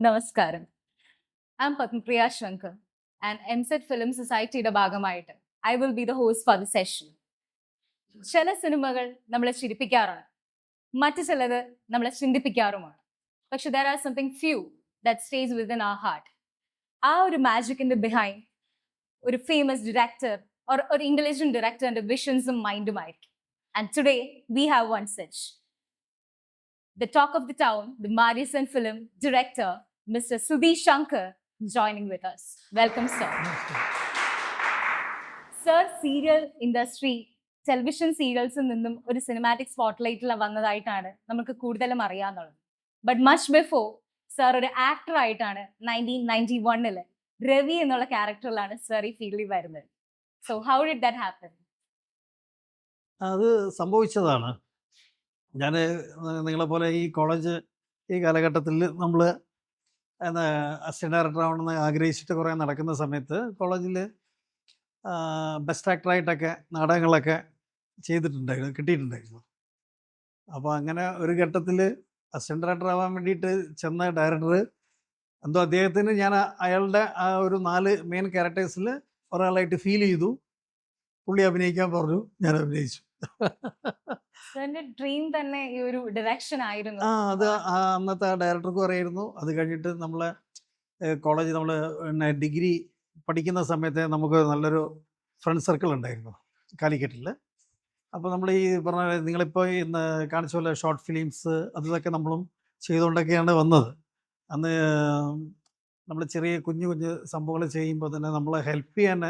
നമസ്കാരം. I am Padmapriya Shankar and എംസെറ്റ് film സൊസൈറ്റിയുടെ ഭാഗമായിട്ട് I will be the host for the session. ചില സിനിമകൾ നമ്മളെ ചിരിപ്പിക്കാറാണ്, മറ്റു ചിലത് നമ്മളെ ചിന്തിപ്പിക്കാറുമാണ്. പക്ഷെ there are something few that stays within our heart. ആ ഒരു മാജിക്കിന്റെ ബിഹൈൻഡ് ഒരു ഫേമസ് ഡയറക്ടർ ഒരു ഇന്റലിജന്റ് ഡയറക്ടറിന്റെ വിഷൻസും മൈൻഡുമായിരിക്കും. And today we have one such. The talk of the town, the Madison film director, Mr. Sudhi Shankar, joining with us. Welcome, sir. Sir, serial industry, television serials നിന്നും ഒരു cinematic സ്പോട്ട്ലൈറ്റിൽ വന്നതായിട്ടാണ് നമുക്ക് കൂടുതലും അറിയാവുന്നത്. But much before sir ഒരു actor ആയിട്ടാണ് 1991 രവി എന്നുള്ള ക്യാരക്ടറിലാണ് sir ഈ ഫീൽഡിൽ വരുന്നത്. So how did that happen? അത് സംഭവിച്ചതാണ്. ഞാൻ നിങ്ങളെപ്പോലെ ഈ കോളേജ് ഈ കാലഘട്ടത്തിൽ നമ്മൾ അസിസ്റ്റന്റ് ഡയറക്ടർ ആവണമെന്ന് ആഗ്രഹിച്ചിട്ട് കുറേ നടക്കുന്ന സമയത്ത് കോളേജിൽ ബെസ്റ്റ് ആക്ടറായിട്ടൊക്കെ നാടകങ്ങളൊക്കെ ചെയ്തിട്ടുണ്ടായിരുന്നു, കിട്ടിയിട്ടുണ്ടായിരുന്നു. അപ്പോൾ അങ്ങനെ ഒരു ഘട്ടത്തിൽ അസിസ്റ്റന്റ് ഡയറക്ടർ ആവാൻ വേണ്ടിയിട്ട് ചെന്ന ഡയറക്ടർ എന്തോ അദ്ദേഹത്തിന് ഞാൻ അയാളുടെ ആ ഒരു 4 മെയിൻ ക്യാരക്ടേഴ്സിൽ ഒരാളായിട്ട് ഫീൽ ചെയ്തു. പുള്ളി അഭിനയിക്കാൻ പറഞ്ഞു, ഞാൻ അഭിനയിച്ചു. ഡ്രീം തന്നെ ഈ ഒരു ഡയറക്ഷൻ ആയിരുന്നു. അത് അന്നത്തെ ഡയറക്ടർക്കും അറിയായിരുന്നു. അത് കഴിഞ്ഞിട്ട് നമ്മളെ കോളേജ് നമ്മൾ പിന്നെ ഡിഗ്രി പഠിക്കുന്ന സമയത്ത് നമുക്ക് നല്ലൊരു ഫ്രണ്ട് സർക്കിൾ ഉണ്ടായിരുന്നു കാലിക്കറ്റിൽ. അപ്പോൾ നമ്മൾ ഈ പറഞ്ഞ നിങ്ങളിപ്പോൾ ഇന്ന് കാണിച്ച പോലെ ഷോർട്ട് ഫിലിംസ് അതൊക്കെ നമ്മളും ചെയ്തുകൊണ്ടൊക്കെയാണ് വന്നത്. അന്ന് നമ്മൾ ചെറിയ കുഞ്ഞു കുഞ്ഞു സംഭവങ്ങൾ ചെയ്യുമ്പോൾ തന്നെ നമ്മളെ ഹെൽപ്പ് ചെയ്യാൻ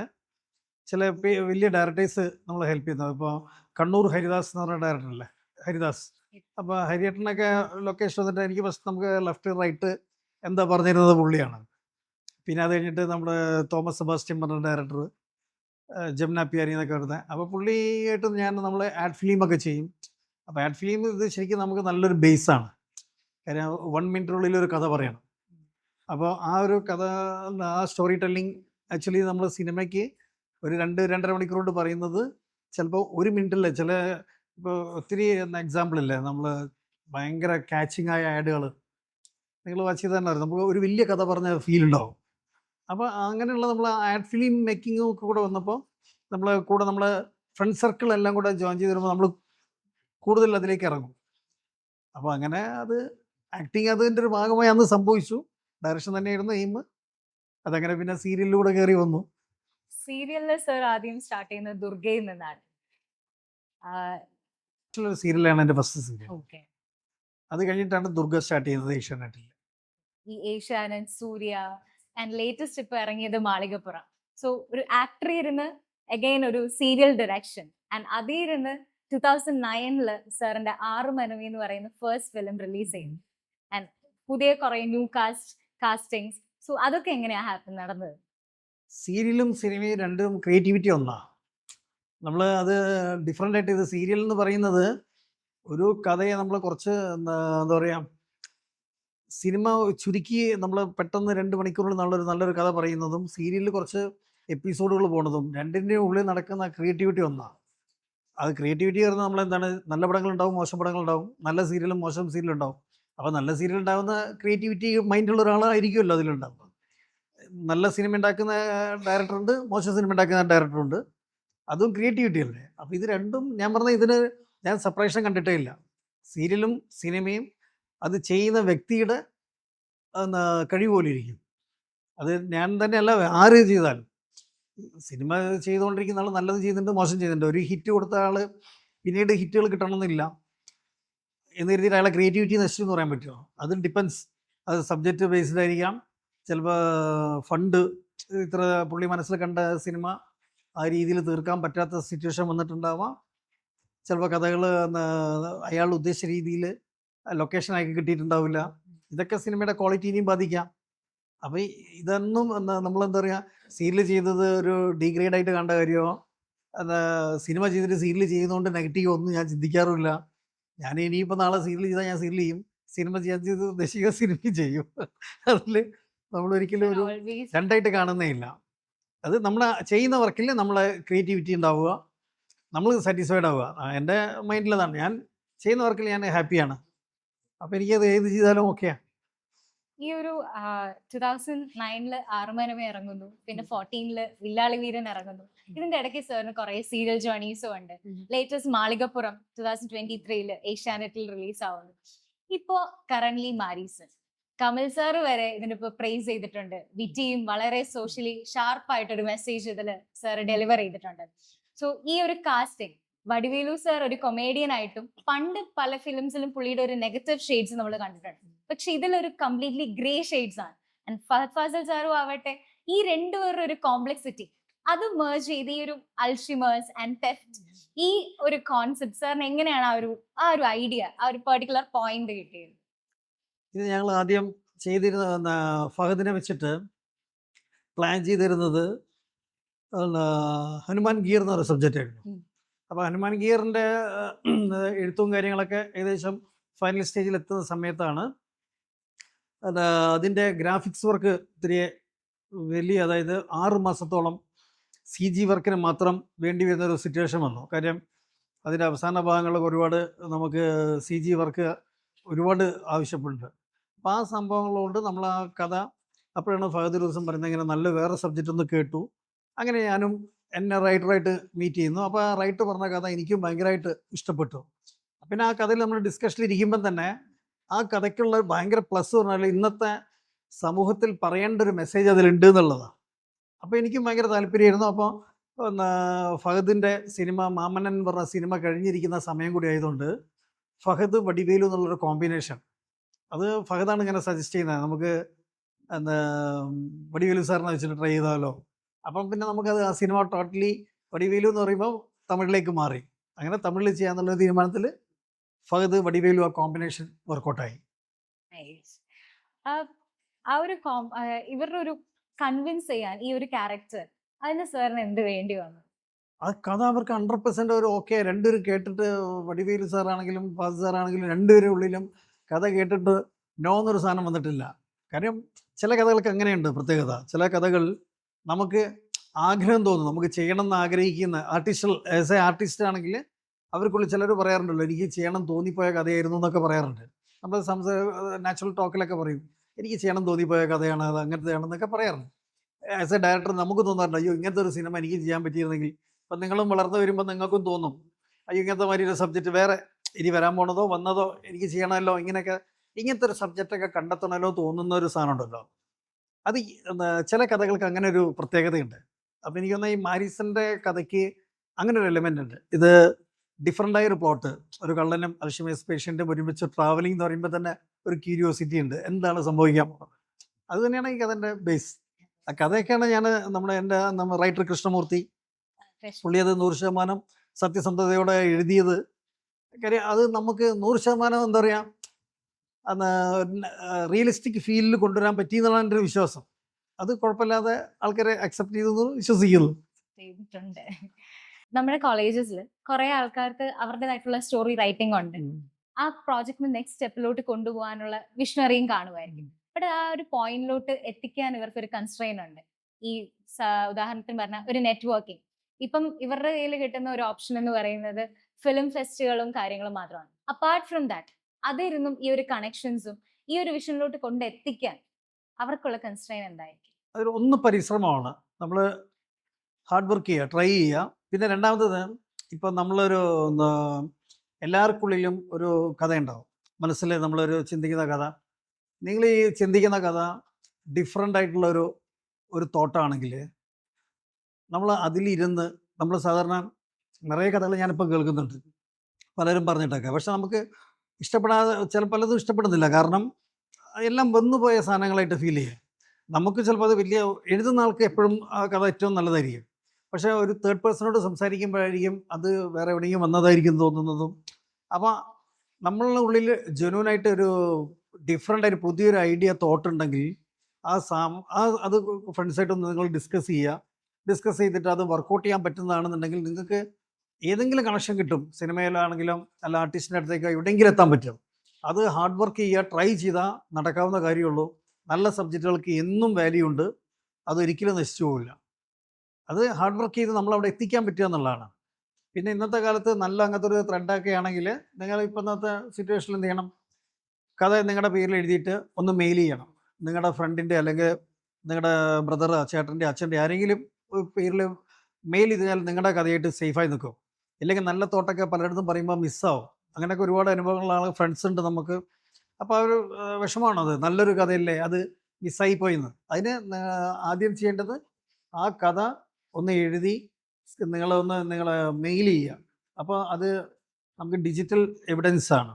ചില വലിയ ഡയറക്ടേഴ്സ് നമ്മളെ ഹെൽപ്പ് ചെയ്യുന്നത്. ഇപ്പോൾ കണ്ണൂർ ഹരിദാസ് എന്ന് പറഞ്ഞ ഡയറക്ടറല്ലേ, ഹരിദാസ്. അപ്പോൾ ഹരിയേട്ടനൊക്കെ ലൊക്കേഷൻ വന്നിട്ട് എനിക്ക് ഫസ്റ്റ് നമുക്ക് ലെഫ്റ്റ് റൈറ്റ് എന്താ പറഞ്ഞിരുന്നത് പുള്ളിയാണ്. പിന്നെ അത് കഴിഞ്ഞിട്ട് നമ്മുടെ തോമസ് സെബാസ്റ്റ്യൻ പറഞ്ഞ ഡയറക്ടർ, ജമുന പിയാരി എന്നൊക്കെ വരുന്നത്. അപ്പോൾ പുള്ളിയായിട്ട് നമ്മൾ ആഡ് ഫിലിമൊക്കെ ചെയ്യും. അപ്പോൾ ആഡ് ഫിലിം ഇത് ശരിക്കും നമുക്ക് നല്ലൊരു ബേസാണ്. കാര്യം 1 മിനിറ്റിനുള്ളിൽ ഒരു കഥ പറയണം. അപ്പോൾ ആ ഒരു കഥ, ആ സ്റ്റോറി ടെല്ലിങ് ആക്ച്വലി നമ്മൾ സിനിമയ്ക്ക് ഒരു 2-2.5 മണിക്കൂർ കൊണ്ട് പറയുന്നത് ചിലപ്പോൾ 1 മിനിറ്റില്ല. ചില ഇപ്പോൾ ഒത്തിരി എക്സാമ്പിൾ ഇല്ലേ, നമ്മൾ ഭയങ്കര ക്യാച്ചിങ് ആയ ആഡുകൾ നിങ്ങൾ വാച്ച് ചെയ്ത് തന്നെ അറിയാം, നമുക്ക് ഒരു വലിയ കഥ പറഞ്ഞ ഫീൽ ഉണ്ടാവും. അപ്പോൾ അങ്ങനെയുള്ള നമ്മൾ ആഡ് ഫിലിം മേക്കിങ്ങും ഒക്കെ കൂടെ വന്നപ്പോൾ നമ്മളെ ഫ്രണ്ട് സർക്കിൾ എല്ലാം കൂടെ ജോയിൻ ചെയ്ത് വരുമ്പോൾ നമ്മൾ കൂടുതൽ അതിലേക്ക് ഇറങ്ങും. അപ്പോൾ അങ്ങനെ അത് ആക്ടിങ് അതിൻ്റെ ഒരു ഭാഗമായി അന്ന് സംഭവിച്ചു. ഡയറക്ഷൻ തന്നെയായിരുന്നു എയിം. അതങ്ങനെ പിന്നെ സീരിയലിലൂടെ കയറി വന്നു. സീരിയലില് സർ ആദ്യം സ്റ്റാർട്ട് ചെയ്യുന്നത് ദുർഗയിൽ നിന്നാണ്. സീരിയലാണ് എൻ്റെ ഫസ്റ്റ് സീരിയൽ. ഓക്കെ. അത് കഴിഞ്ഞിട്ടാണ് ദുർഗ സ്റ്റാർട്ട് ചെയ്യുന്നത് ഏഷ്യാനെറ്റിൽ. ഈ ഏഷ്യാനെറ്റ്, സൂര്യ ആൻഡ് ലേറ്റസ്റ്റ് ഇപ്പൊ ഇറങ്ങിയത് മാളികപ്പുറ. സോ ഒരു ആക്ടർ ഇരുന്ന് അഗൈൻ ഒരു സീരിയൽ ഡയറക്ഷൻ ആൻഡ് അതേ ഇരുന്ന് 2009 സാറിന്റെ 6 മനവി എന്ന് പറയുന്ന ഫസ്റ്റ് ഫിലിം റിലീസ് ചെയ്യുന്നു. ആൻഡ് പുതിയ കുറെ ന്യൂ കാസ്റ്റിംഗ്സ്. സോ അതൊക്കെ എങ്ങനെയാ ഹാപ്പൻ നടന്നത്? സീരിയലും സിനിമയും രണ്ടും ക്രിയേറ്റിവിറ്റി ഒന്നാണ്. നമ്മൾ അത് ഡിഫറെൻ്റ് ആയിട്ട്, ഇത് സീരിയൽ എന്ന് പറയുന്നത് ഒരു കഥയെ നമ്മൾ കുറച്ച് എന്താ പറയുക, സിനിമ ചുരുക്കി നമ്മൾ പെട്ടെന്ന് 2 മണിക്കൂറിൽ നല്ലൊരു കഥ പറയുന്നതും സീരിയലിൽ കുറച്ച് എപ്പിസോഡുകൾ പോകുന്നതും രണ്ടിൻ്റെ ഉള്ളിൽ നടക്കുന്ന ക്രിയേറ്റിവിറ്റി ഒന്നാണ്. അത് ക്രിയേറ്റിവിറ്റി പറയുന്നത് നമ്മളെന്താണ്, നല്ല പടങ്ങളുണ്ടാവും, മോശം പടങ്ങളുണ്ടാവും, നല്ല സീരിയലും മോശം സീരിയലും ഉണ്ടാവും. അപ്പോൾ നല്ല സീരിയൽ ഉണ്ടാകുന്ന ക്രിയേറ്റിവിറ്റി മൈൻഡുള്ള ഒരാളായിരിക്കുമല്ലോ അതിലുണ്ടാവുക. നല്ല സിനിമ ഉണ്ടാക്കുന്ന ഡയറക്ടറുണ്ട്, മോശം സിനിമ ഉണ്ടാക്കുന്ന ഡയറക്ടറുണ്ട്. അതും ക്രിയേറ്റിവിറ്റി അല്ലേ. അപ്പോൾ ഇത് രണ്ടും ഞാൻ പറഞ്ഞ ഇതിന് ഞാൻ സെപ്പറേഷൻ കണ്ടിട്ടേ ഇല്ല. സീരിയലും സിനിമയും അത് ചെയ്യുന്ന വ്യക്തിയുടെ കഴിവ് പോലെ ഇരിക്കും. അത് ഞാൻ തന്നെയല്ല, ആര് ചെയ്താലും. സിനിമ ചെയ്തുകൊണ്ടിരിക്കുന്ന ആൾ നല്ലത് ചെയ്യുന്നുണ്ട്, മോശം ചെയ്യുന്നുണ്ട്. ഒരു ഹിറ്റ് കൊടുത്ത ആൾ പിന്നീട് ഹിറ്റുകൾ കിട്ടണമെന്നില്ല എന്ന് കരുതിയിട്ട് അയാളെ ക്രിയേറ്റിവിറ്റി നശിച്ചു എന്ന് പറയാൻ പറ്റുമോ? അത് ഡിപ്പെൻസ്. അത് സബ്ജക്റ്റ് ബേസ്ഡ് ആയിരിക്കാം. ചിലപ്പോൾ ഫണ്ട് ഇത്ര പുള്ളി മനസ്സിൽ കണ്ട സിനിമ ആ രീതിയിൽ തീർക്കാൻ പറ്റാത്ത സിറ്റുവേഷൻ വന്നിട്ടുണ്ടാവാം. ചിലപ്പോൾ കഥകൾ അയാൾ ഉദ്ദേശിച്ച രീതിയിൽ ലൊക്കേഷനാക്കി കിട്ടിയിട്ടുണ്ടാവില്ല. ഇതൊക്കെ സിനിമയുടെ ക്വാളിറ്റീനെയും ബാധിക്കാം. അപ്പോൾ ഇതൊന്നും നമ്മളെന്താ പറയുക, സീരിയൽ ചെയ്തത് ഒരു ഡീഗ്രേഡ് ആയിട്ട് കണ്ട കാര്യമോ, സിനിമ ചെയ്തിട്ട് സീരിയൽ ചെയ്യുന്നതുകൊണ്ട് നെഗറ്റീവ് ഒന്നും ഞാൻ ചിന്തിക്കാറുമില്ല. ഞാൻ ഇനിയിപ്പോൾ നാളെ സീരിയൽ ചെയ്താൽ ഞാൻ സീരിയൽ ചെയ്യും, സിനിമ ചെയ്യാൻ ചെയ്ത് ഉദ്ദേശിക്കുക സിനിമയും ചെയ്യും. അതിൽ നമ്മളൊരിക്കലും ഒരു രണ്ടായിട്ട് കാണുന്നേ ഇല്ല. അത് നമ്മൾ ചെയ്യുന്ന വർക്കിൽ നമ്മളെ ക്രിയേറ്റിവിറ്റി ഉണ്ടാവുക, നമ്മൾ സാറ്റിസ്ഫൈഡ് ആവുക. എൻ്റെ മൈൻഡിലതാണ്. ഞാൻ ചെയ്യുന്ന വർക്കിൽ ഞാൻ ഹാപ്പിയാണ്. അപ്പോൾ എനിക്കത് ഏത് ചെയ്താലും ഓക്കെയാണ്. ഈ ഒരു 2009 ആറുമനമേ ഇറങ്ങുന്നു, പിന്നെ 14 വില്ലാളി വീരൻ ഇറങ്ങുന്നു. ഇതിന്റെ ഇടയ്ക്ക് സാറിന് കുറെ സീരിയൽ ജേർണീസും ഉണ്ട്. ലേറ്റസ്റ്റ് മാളികപ്പുറം 2023 ഏഷ്യാനെറ്റിൽ റിലീസ് ആവുന്നു. ഇപ്പോ കറന്റ്ലി മാരീസൺ. കമൽ സാർ വരെ ഇതിനിപ്പോ പ്രൈസ് ചെയ്തിട്ടുണ്ട്. വിറ്റിയും വളരെ സോഷ്യലി ഷാർപ്പായിട്ടൊരു മെസ്സേജ് ഇതില് സാർ ഡെലിവർ ചെയ്തിട്ടുണ്ട്. സോ ഈ ഒരു കാസ്റ്റിംഗ്, വടിവേലു സാർ ഒരു കൊമേഡിയൻ ആയിട്ടും പണ്ട് പല ഫിലിംസിലും പുള്ളിയുടെ ഒരു നെഗറ്റീവ് ഷെയ്ഡ്സ് നമ്മൾ കണ്ടിട്ടുണ്ട്. പക്ഷെ ഇതിലൊരു കംപ്ലീറ്റ്ലി ഗ്രേ ഷെയ്ഡ്സ് ആണ്. ആൻഡ് ഫഹദ് ഫാസിൽ സാറും ആവട്ടെ, ഈ രണ്ടുപേരുടെ ഒരു കോംപ്ലക്സിറ്റി അത് മേർജ് ചെയ്ത് ഈ ഒരു അൾഷിമേഴ്സ് ആൻഡ് തെഫ്റ്റ്, ഈ ഒരു കോൺസെപ്റ്റ് സാറിന് എങ്ങനെയാണ് ആ ഒരു ഐഡിയ, ആ ഒരു പെർട്ടിക്കുലർ പോയിന്റ് കിട്ടിയത്? ഇത് ഞങ്ങൾ ആദ്യം ചെയ്തിരുന്ന ഫഹദിനെ വെച്ചിട്ട് പ്ലാൻ ചെയ്തിരുന്നത് ഹനുമാൻ ഗീർ എന്ന് പറയുന്ന സബ്ജക്റ്റ് ആയിരുന്നു. അപ്പോൾ ഹനുമാൻ ഗീറിൻ്റെ എഴുത്തും കാര്യങ്ങളൊക്കെ ഏകദേശം ഫൈനൽ സ്റ്റേജിൽ എത്തുന്ന സമയത്താണ് അതിൻ്റെ ഗ്രാഫിക്സ് വർക്ക് ഇത്തിരി വലിയ, അതായത് 6 മാസത്തോളം CG വർക്കിന് മാത്രം വേണ്ടി വരുന്നൊരു സിറ്റുവേഷൻ വന്നു. കാര്യം അതിൻ്റെ അവസാന ഭാഗങ്ങളൊക്കെ ഒരുപാട് നമുക്ക് CG വർക്ക് ഒരുപാട് ആവശ്യപ്പെടുന്നുണ്ട്. അപ്പോൾ ആ സംഭവങ്ങളുകൊണ്ട് നമ്മൾ ആ കഥ, അപ്പോഴാണ് ഫഹദ് ഒരു ദിവസം പറയുന്നത് ഇങ്ങനെ നല്ല വേറെ സബ്ജക്റ്റ് ഒന്ന് കേട്ടു. അങ്ങനെ ഞാനും എന്നെ റൈറ്ററായിട്ട് മീറ്റ് ചെയ്യുന്നു. അപ്പോൾ ആ റൈറ്റർ പറഞ്ഞ കഥ എനിക്കും ഭയങ്കരമായിട്ട് ഇഷ്ടപ്പെട്ടു. പിന്നെ ആ കഥയിൽ നമ്മൾ ഡിസ്കഷനിൽ ഇരിക്കുമ്പം തന്നെ ആ കഥയ്ക്കുള്ള ഭയങ്കര പ്ലസ് പറഞ്ഞാൽ ഇന്നത്തെ സമൂഹത്തിൽ പറയേണ്ട ഒരു മെസ്സേജ് അതിലുണ്ട് എന്നുള്ളതാണ്. അപ്പോൾ എനിക്കും ഭയങ്കര താല്പര്യമായിരുന്നു. അപ്പോൾ ഫഹദിൻ്റെ സിനിമ മാമന്നൻ എന്ന് പറഞ്ഞ സിനിമ കഴിഞ്ഞിരിക്കുന്ന സമയം കൂടി ആയതുകൊണ്ട് ഫഹദ് വടിവേലു എന്നുള്ളൊരു കോമ്പിനേഷൻ അത് ഫഹദാണ് ഇങ്ങനെ സജസ്റ്റ് ചെയ്യുന്നത്, നമുക്ക് എന്താ വടിവേലു സാറിനെ വെച്ചിട്ട് ട്രൈ ചെയ്താലോ. അപ്പം പിന്നെ നമുക്കത് ആ സിനിമ ടോട്ടലി വടിവേലു എന്ന് പറയുമ്പോൾ തമിഴിലേക്ക് മാറി. അങ്ങനെ തമിഴിൽ ചെയ്യാന്നുള്ള തീരുമാനത്തിൽ ഫഹദ് വടിവേലു ആ കോമ്പിനേഷൻ വർക്കൗട്ടായി. ആ ഒരു ഇവരുടെ ഒരു കൺവിൻസ് ചെയ്യാൻ ഈ ഒരു ക്യാരക്ടർ, അതിന് സാറിന് എന്ത് വേണ്ടി വന്നു? ആ കഥ അവർക്ക് 100% ഒരു ഓക്കെ. രണ്ടുപേരും കേട്ടിട്ട്, വടിവേലു സാറാണെങ്കിലും ഫഹദ് സാറാണെങ്കിലും രണ്ടുപേരുടെ ഉള്ളിലും കഥ കേട്ടിട്ട് നോ എന്നൊരു സാധനം വന്നിട്ടില്ല. കാര്യം ചില കഥകൾക്ക് അങ്ങനെയുണ്ട് പ്രത്യേകത. ചില കഥകൾ നമുക്ക് ആഗ്രഹം തോന്നും, നമുക്ക് ചെയ്യണം എന്ന് ആഗ്രഹിക്കുന്ന ആസ് എ ആർട്ടിസ്റ്റ് ആണെങ്കിൽ അവർക്കുള്ളിൽ ചിലർ പറയാറുണ്ടല്ലോ, എനിക്ക് ചെയ്യണം തോന്നിപ്പോയ കഥയായിരുന്നു എന്നൊക്കെ പറയാറുണ്ട്. നമ്മൾ നാച്ചുറൽ ടോക്കിലൊക്കെ പറയും എനിക്ക് ചെയ്യണം തോന്നിപ്പോയ കഥയാണ് അത്, അങ്ങനത്തെയാണെന്നൊക്കെ പറയാറുണ്ട്. ആസ് എ ഡയറക്ടർ നമുക്ക് തോന്നാറുണ്ട് അയ്യോ ഇങ്ങനത്തെ ഒരു സിനിമ എനിക്ക് ചെയ്യാൻ പറ്റിയിരുന്നെങ്കിൽ. അപ്പം നിങ്ങളും വളർന്നു വരുമ്പോൾ നിങ്ങൾക്കും തോന്നും അയ്യോ ഇങ്ങനത്തെ മാതിരി ഒരു സബ്ജക്റ്റ് വേറെ ഇനി വരാൻ പോണതോ വന്നതോ എനിക്ക് ചെയ്യണമല്ലോ, ഇങ്ങനത്തെ ഒരു സബ്ജക്റ്റൊക്കെ കണ്ടെത്തണമല്ലോ തോന്നുന്ന ഒരു സാധനം ഉണ്ടല്ലോ. അത് ചില കഥകൾക്ക് അങ്ങനെ ഒരു പ്രത്യേകതയുണ്ട്. അപ്പം എനിക്ക് തോന്നുന്നത് ഈ മാരീസൻ്റെ കഥയ്ക്ക് അങ്ങനെ ഒരു എലിമെൻ്റ് ഉണ്ട്. ഇത് ഡിഫറൻ്റായ ഒരു പ്ലോട്ട്, ഒരു കള്ളനും അൽഷിമേഴ്സ് പേഷ്യൻറ്റും ഒരുമിച്ച് ട്രാവലിംഗ് എന്ന് പറയുമ്പോൾ തന്നെ ഒരു ക്യൂരിയോസിറ്റി ഉണ്ട്, എന്താണ് സംഭവിക്കാൻ പോകുന്നത്. അത് തന്നെയാണ് ഈ കഥൻ്റെ ബേസ്. ആ കഥയൊക്കെയാണ് നമ്മുടെ റൈറ്റർ കൃഷ്ണമൂർത്തി, പുള്ളി അത് 100% സത്യസന്ധതയോടെ എഴുതിയത്. കാര്യം അത് നമുക്ക് 100% എന്താ പറയുക റിയലിസ്റ്റിക് ഫീലിൽ കൊണ്ടുവരാൻ പറ്റി എന്നുള്ളതാണ് എൻ്റെ ഒരു വിശ്വാസം. അത് കുഴപ്പമില്ലാതെ ആൾക്കാരെ അക്സെപ്റ്റ് ചെയ്തെന്ന് വിശ്വസിക്കുന്നു. ചെയ്തിട്ടുണ്ട്. നമ്മുടെ കോളേജസിൽ കുറെ ആൾക്കാർക്ക് അവരുടേതായിട്ടുള്ള സ്റ്റോറി റൈറ്റിംഗ് ഉണ്ട്. ആ പ്രോജക്റ്റിന് നെക്സ്റ്റ് സ്റ്റെപ്പിലോട്ട് കൊണ്ടുപോകാനുള്ള വിഷണറിയും കാണുമായിരിക്കും. ബട്ട് ആ ഒരു പോയിന്റിലോട്ട് എത്തിക്കാൻ ഇവർക്ക് ഒരു കൺസ്ട്രെയിൻ ഉണ്ട്. ഈ ഉദാഹരണത്തിന് പറഞ്ഞ ഒരു നെറ്റ്വർക്കിംഗ്. ഇപ്പം ഇവരുടെ കയ്യിൽ കിട്ടുന്ന ഒരു ഓപ്ഷൻ എന്ന് പറയുന്നത് ഫിലിം ഫെസ്റ്റുകളും കാര്യങ്ങളും മാത്രമാണ്. അപ്പാർട്ട് ഫ്രം ദാറ്റ് അതിരുന്നും ഈ ഒരു കണക്ഷൻസും ഈ ഒരു വിഷനിലോട്ട് കൊണ്ടെത്തിക്കാൻ അവർക്കുള്ള കൺസ്ട്രെയിൻ എന്തായിരിക്കും? അതിൽ ഒന്ന് പരിശ്രമമാണ്, നമ്മൾ ഹാർഡ് വർക്ക് ചെയ്യുക, ട്രൈ ചെയ്യുക. പിന്നെ രണ്ടാമത്തത് ഇപ്പം നമ്മളൊരു എല്ലാവർക്കുള്ളിലും ഒരു കഥ ഉണ്ടാവും മനസ്സിൽ, നമ്മളൊരു ചിന്തിക്കുന്ന കഥ. നിങ്ങൾ ഈ ചിന്തിക്കുന്ന കഥ ഡിഫറെൻ്റ് ആയിട്ടുള്ള ഒരു തോട്ടാണെങ്കിൽ നമ്മൾ അതിലിരുന്ന്, നമ്മൾ സാധാരണ നിറയെ കഥകൾ ഞാനിപ്പോൾ കേൾക്കുന്നുണ്ട് പലരും പറഞ്ഞിട്ടൊക്കെ, പക്ഷെ നമുക്ക് പലതും ഇഷ്ടപ്പെടുന്നില്ല. കാരണം എല്ലാം വന്നുപോയ സാധനങ്ങളായിട്ട് ഫീൽ ചെയ്യുക. നമുക്ക് ചിലപ്പോൾ അത് വലിയ എഴുതുന്ന ആൾക്ക് എപ്പോഴും ആ കഥ ഏറ്റവും നല്ലതായിരിക്കും, പക്ഷേ ഒരു തേർഡ് പേഴ്സണോട് സംസാരിക്കുമ്പോഴായിരിക്കും അത് വേറെ എവിടെയെങ്കിലും വന്നതായിരിക്കും തോന്നുന്നതും. അപ്പോൾ നമ്മളുടെ ഉള്ളിൽ ജെന്യൂനായിട്ട് ഒരു ഡിഫറെൻ്റ് ആയിട്ട് പുതിയൊരു ഐഡിയ തോട്ടുണ്ടെങ്കിൽ അത് ഫ്രണ്ട്സായിട്ടൊന്ന് നിങ്ങൾ ഡിസ്കസ് ചെയ്തിട്ട് അത് വർക്കൗട്ട് ചെയ്യാൻ പറ്റുന്നതാണെന്നുണ്ടെങ്കിൽ നിങ്ങൾക്ക് ഏതെങ്കിലും കണക്ഷൻ കിട്ടും. സിനിമയിലാണെങ്കിലും അല്ല ആർട്ടിസ്റ്റിൻ്റെ അടുത്തേക്ക് എവിടെയെങ്കിലും എത്താൻ പറ്റും. അത് ഹാർഡ് വർക്ക് ചെയ്യുക, ട്രൈ ചെയ്താൽ നടക്കാവുന്ന കാര്യമുള്ളൂ. നല്ല സബ്ജക്റ്റുകൾക്ക് എന്നും വാല്യൂ ഉണ്ട്, അതൊരിക്കലും നശിച്ചു പോകില്ല. അത് ഹാർഡ് വർക്ക് ചെയ്ത് നമ്മളവിടെ എത്തിക്കാൻ പറ്റുക എന്നുള്ളതാണ്. പിന്നെ ഇന്നത്തെ കാലത്ത് നല്ല അങ്ങനത്തെ ഒരു ത്രെഡൊക്കെ ആണെങ്കിൽ നിങ്ങൾ ഇപ്പം ഇന്നത്തെ സിറ്റുവേഷനിൽ എന്ത് ചെയ്യണം, കഥ നിങ്ങളുടെ പേരിൽ എഴുതിയിട്ട് ഒന്ന് മെയിൽ ചെയ്യണം. നിങ്ങളുടെ ഫ്രണ്ടിൻ്റെ അല്ലെങ്കിൽ നിങ്ങളുടെ ബ്രദർ ചേട്ടൻ്റെ അച്ഛൻ്റെ ആരെങ്കിലും പേരിൽ മെയിൽ ചെയ്താൽ നിങ്ങളുടെ കഥയായിട്ട് സേഫായി നിൽക്കും. ഇല്ലെങ്കിൽ നല്ല തോട്ടൊക്കെ പലയിടത്തും പറയുമ്പോൾ മിസ്സാവും. അങ്ങനെയൊക്കെ ഒരുപാട് അനുഭവങ്ങളുള്ള ഫ്രണ്ട്സ് ഉണ്ട് നമുക്ക്. അപ്പോൾ ആ ഒരു വിഷമാണത്. നല്ലൊരു കഥയല്ലേ അത് മിസ്സായി പോയിന്ന്. അതിന് ആദ്യം ചെയ്യേണ്ടത് ആ കഥ ഒന്ന് എഴുതി നിങ്ങൾ മെയിൽ ചെയ്യുക. അപ്പോൾ അത് നമുക്ക് ഡിജിറ്റൽ എവിഡൻസ് ആണ്.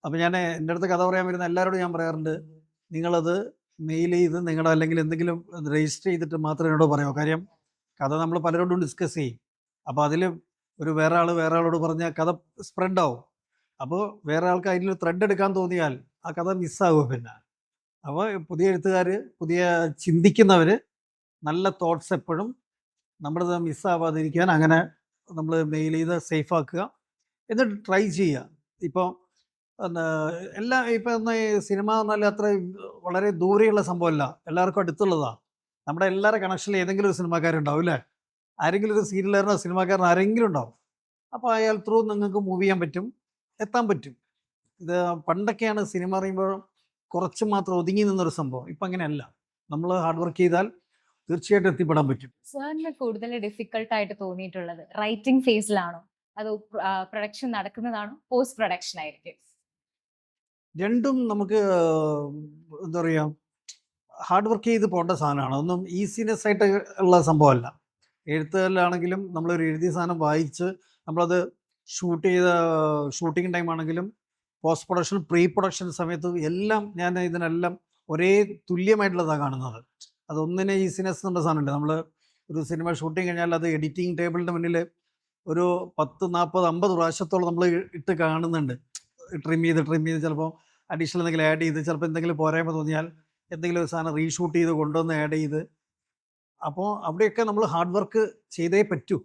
അപ്പോൾ ഞാൻ എൻ്റെ അടുത്ത് കഥ പറയാൻ വരുന്ന എല്ലാവരോടും ഞാൻ പറയാറുണ്ട്, നിങ്ങളത് മെയിൽ ചെയ്ത് നിങ്ങളുടെ അല്ലെങ്കിൽ എന്തെങ്കിലും രജിസ്റ്റർ ചെയ്തിട്ട് മാത്രമേ എന്നോട് പറയാമോ. കാര്യം കഥ നമ്മൾ പലരോടും ഡിസ്കസ് ചെയ്യും. അപ്പോൾ അതിൽ ഒരു വേറെ ആളോട് പറഞ്ഞാൽ കഥ സ്പ്രെഡ് ആവും. അപ്പോൾ വേറെ ആൾക്ക് അതിൽ ത്രെഡ് എടുക്കാൻ തോന്നിയാൽ ആ കഥ മിസ്സാകും പിന്നെ. അപ്പോൾ പുതിയ എഴുത്തുകാർ, പുതിയ ചിന്തിക്കുന്നവർ നല്ല തോട്ട്സ് എപ്പോഴും നമ്മുടെ മിസ്സാവാതിരിക്കാൻ അങ്ങനെ നമ്മൾ മെയിൽ ചെയ്ത് സേഫ് ആക്കുക. എന്നിട്ട് ട്രൈ ചെയ്യുക. ഇപ്പോൾ എല്ലാം ഇപ്പം എന്നാ ഈ സിനിമ എന്നാൽ അത്ര വളരെ ദൂരെയുള്ള സംഭവമല്ല, എല്ലാവർക്കും അടുത്തുള്ളതാണ്. നമ്മുടെ എല്ലാവരുടെ കണക്ഷനിൽ ഏതെങ്കിലും ഒരു സിനിമാക്കാരുണ്ടാവും അല്ലേ? ആരെങ്കിലും ഒരു സീരിയലുകാരനോ സിനിമാക്കാരനോ ആരെങ്കിലും ഉണ്ടാവും. അപ്പോൾ അയാൾ ത്രൂ നിങ്ങൾക്ക് മൂവ് ചെയ്യാൻ പറ്റും, എത്താൻ പറ്റും. ഇത് പണ്ടൊക്കെയാണ് സിനിമ പറയുമ്പോൾ കുറച്ച് മാത്രം ഒതുങ്ങി നിന്നൊരു സംഭവം. ഇപ്പം അങ്ങനെയല്ല. നമ്മൾ ഹാർഡ് വർക്ക് ചെയ്താൽ തീർച്ചയായിട്ടും എത്തിപ്പെടാൻ പറ്റും. സാറിന് കൂടുതൽ ഡിഫിക്കൽട്ട് ആയിട്ട് തോന്നിയിട്ടുള്ളത് റൈറ്റിംഗ് ഫേസിലാണോ അതോ പ്രൊഡക്ഷൻ നടക്കുന്നതാണോ പോസ്റ്റ് പ്രൊഡക്ഷൻ ആയിരിക്കും? രണ്ടും നമുക്ക് എന്താ പറയുക, ഹാർഡ് വർക്ക് ചെയ്ത് പോകേണ്ട സാധനമാണ്. ഒന്നും ഈസിനെസ് ആയിട്ട് ഉള്ള സംഭവമല്ല. എഴുത്തുകളിലാണെങ്കിലും നമ്മളൊരു എഴുതിയ സാധനം വായിച്ച് നമ്മളത് ഷൂട്ടിംഗ് ടൈം ആണെങ്കിലും പോസ്റ്റ് പ്രൊഡക്ഷൻ, പ്രീ പ്രൊഡക്ഷൻ സമയത്ത് എല്ലാം ഞാൻ ഇതിനെല്ലാം ഒരേ തുല്യമായിട്ടുള്ളതാണ് കാണുന്നത്. അതൊന്നിനെ ഈസിനെസ് എന്നുള്ള സാധനമില്ല. നമ്മൾ ഒരു സിനിമ ഷൂട്ടിങ് കഴിഞ്ഞാൽ അത് എഡിറ്റിംഗ് ടേബിളിൻ്റെ മുന്നിൽ ഒരു 10, 40, 50 പ്രാവശ്യത്തോളം നമ്മൾ ഇട്ട് കാണുന്നുണ്ട്. ട്രിം ചെയ്ത് ചിലപ്പോൾ അഡീഷണൽ എന്തെങ്കിലും ആഡ് ചെയ്ത്, ചിലപ്പോൾ എന്തെങ്കിലും പോരായ്മ തോന്നിയാൽ എന്തെങ്കിലും ഒരു സാധനം റീഷൂട്ട് ചെയ്ത് കൊണ്ടുവന്ന് ആഡ് ചെയ്ത്. അപ്പോൾ അവിടെയൊക്കെ നമ്മൾ ഹാർഡ് വർക്ക് ചെയ്തേ പറ്റൂ.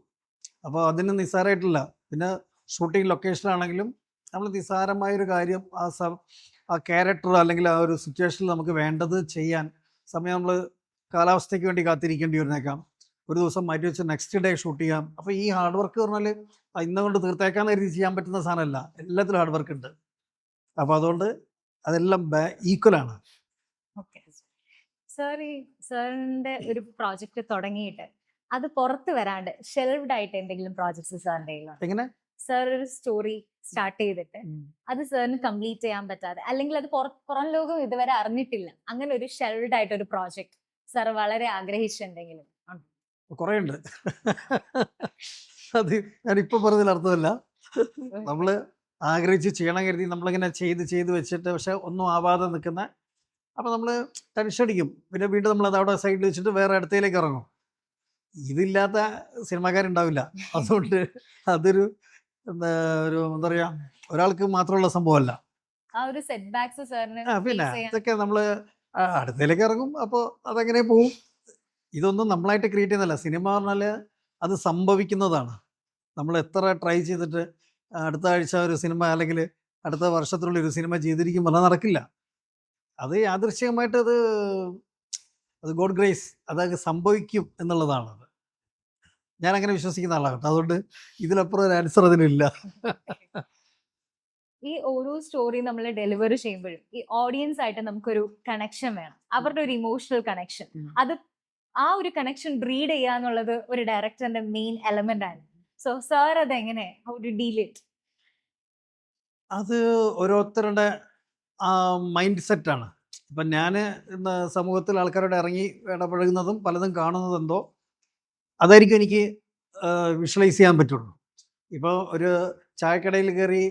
അപ്പോൾ അതിന് നിസ്സാരമായിട്ടില്ല. പിന്നെ ഷൂട്ടിംഗ് ലൊക്കേഷനാണെങ്കിലും നമ്മൾ നിസ്സാരമായൊരു കാര്യം ആ ക്യാരക്ടർ അല്ലെങ്കിൽ ആ ഒരു സിറ്റുവേഷനിൽ നമുക്ക് വേണ്ടത് ചെയ്യാൻ സമയം നമ്മൾ കാലാവസ്ഥയ്ക്ക് വേണ്ടി കാത്തിരിക്കേണ്ടി വരുന്നേക്കാം. ഒരു ദിവസം മാറ്റി വെച്ച് നെക്സ്റ്റ് ഡേ ഷൂട്ട് ചെയ്യാം. അപ്പോൾ ഈ ഹാർഡ് വർക്ക് പറഞ്ഞാൽ ഇന്നുകൊണ്ട് തീർത്തേക്കാന്ന് കരുതി ചെയ്യാൻ പറ്റുന്ന സാധനമല്ല, എല്ലാത്തിലും ഹാർഡ് വർക്ക് ഉണ്ട്. അപ്പോൾ അതുകൊണ്ട് അതെല്ലാം ഈക്വലാണ്. ഓക്കെ സാർ, ഈ സാറിന്റെ ഒരു പ്രോജക്റ്റ് തുടങ്ങിയിട്ട് അത് പുറത്ത് വരാണ്ട് ഷെൽവ്ഡ് ആയിട്ട് എന്തെങ്കിലും പ്രോജക്ട്സ് സാറിന്റെ കയ്യിലുണ്ടോ? എങ്ങനെ സാർ ഒരു സ്റ്റോറി സ്റ്റാർട്ട് ചെയ്തിട്ട് അത് സാറിന് കംപ്ലീറ്റ് ചെയ്യാൻ പറ്റാതെ, അല്ലെങ്കിൽ അത് പുറം ലോകം ഇതുവരെ അറിഞ്ഞിട്ടില്ല, അങ്ങനെ ഒരു ഷെൽവ്ഡ് ആയിട്ട് ഒരു പ്രോജക്റ്റ് സാർ വളരെ ആഗ്രഹിച്ചിട്ടുണ്ടെങ്കിലും? കുറേ ഉണ്ട്. അത് ഞാനിപ്പോൾ പറഞ്ഞതിൽ അർത്ഥമല്ല. നമ്മൾ ആഗ്രഹിച്ച് ചെയ്യണം കരുതി നമ്മളിങ്ങനെ ചെയ്ത് വെച്ചിട്ട് പക്ഷെ ഒന്നും ആവാതെ നിൽക്കുന്ന, അപ്പോൾ നമ്മൾ ടെൻഷൻ അടിക്കും. പിന്നെ വീണ്ടും നമ്മളത് അവിടെ സൈഡിൽ വെച്ചിട്ട് വേറെ അടുത്തേക്ക് ഇറങ്ങും. ഇതില്ലാത്ത സിനിമാക്കാരുണ്ടാവില്ല. അതുകൊണ്ട് അതൊരു എന്താ പറയുക, ഒരാൾക്ക് മാത്രമുള്ള സംഭവമല്ല. ആ ഒരു സെറ്റ് ബാക്സ് സാറിന് പിന്നെ ഇതൊക്കെ നമ്മൾ അടുത്തേക്ക് ഇറങ്ങും. അപ്പോൾ അതങ്ങനെ പോവും. ഇതൊന്നും നമ്മളായിട്ട് ക്രിയേറ്റ് ചെയ്യുന്നതല്ല. സിനിമ പറഞ്ഞാൽ അത് സംഭവിക്കുന്നതാണ്. നമ്മൾ എത്ര ട്രൈ ചെയ്തിട്ട് അടുത്ത ആഴ്ച ഒരു സിനിമ അല്ലെങ്കിൽ അടുത്ത വർഷത്തിനുള്ളിൽ ഒരു സിനിമ ചെയ്തിരിക്കും പറഞ്ഞാൽ നടക്കില്ല. അത് യാദൃശ്ചികമായിട്ട് അത് ഗോഡ് ഗ്രേസ് അതൊക്കെ സംഭവിക്കും എന്നുള്ളതാണ്. ഞാൻ അങ്ങനെ വിശ്വസിക്കുന്ന ആളാണ്. അതുകൊണ്ട് ഇതിലപ്പുറം ഒരു ആൻസർ അതിനില്ല. ഈ ഓരോ സ്റ്റോറി നമ്മൾ ഡെലിവറി ചെയ്യുമ്പോഴും ഈ ഓഡിയൻസ് ആയിട്ട് നമുക്കൊരു കണക്ഷൻ വേണം, അവരുടെ ഒരു ഇമോഷണൽ കണക്ഷൻ. അത് ആ ഒരു കണക്ഷൻ ബ്രീഡ് ചെയ്യുക എന്നുള്ളത് ഒരു ഡയറക്ടറിന്റെ മെയിൻ എലമെന്റ് ആണ്. സോ സാർ അതെങ്ങനെ ഡീൽ ഇറ്റ്? അത് ഓരോരുത്തരുടെ മൈൻഡ് സെറ്റാണ്. ഇപ്പം ഞാൻ ഇന്ന് സമൂഹത്തിൽ ആൾക്കാരോട് ഇറങ്ങി ഇടപഴകുന്നതും പലതും കാണുന്നതെന്തോ അതായിരിക്കും എനിക്ക് വിഷ്വലൈസ് ചെയ്യാൻ പറ്റുള്ളൂ. ഇപ്പോൾ ഒരു ചായക്കടയിൽ കയറി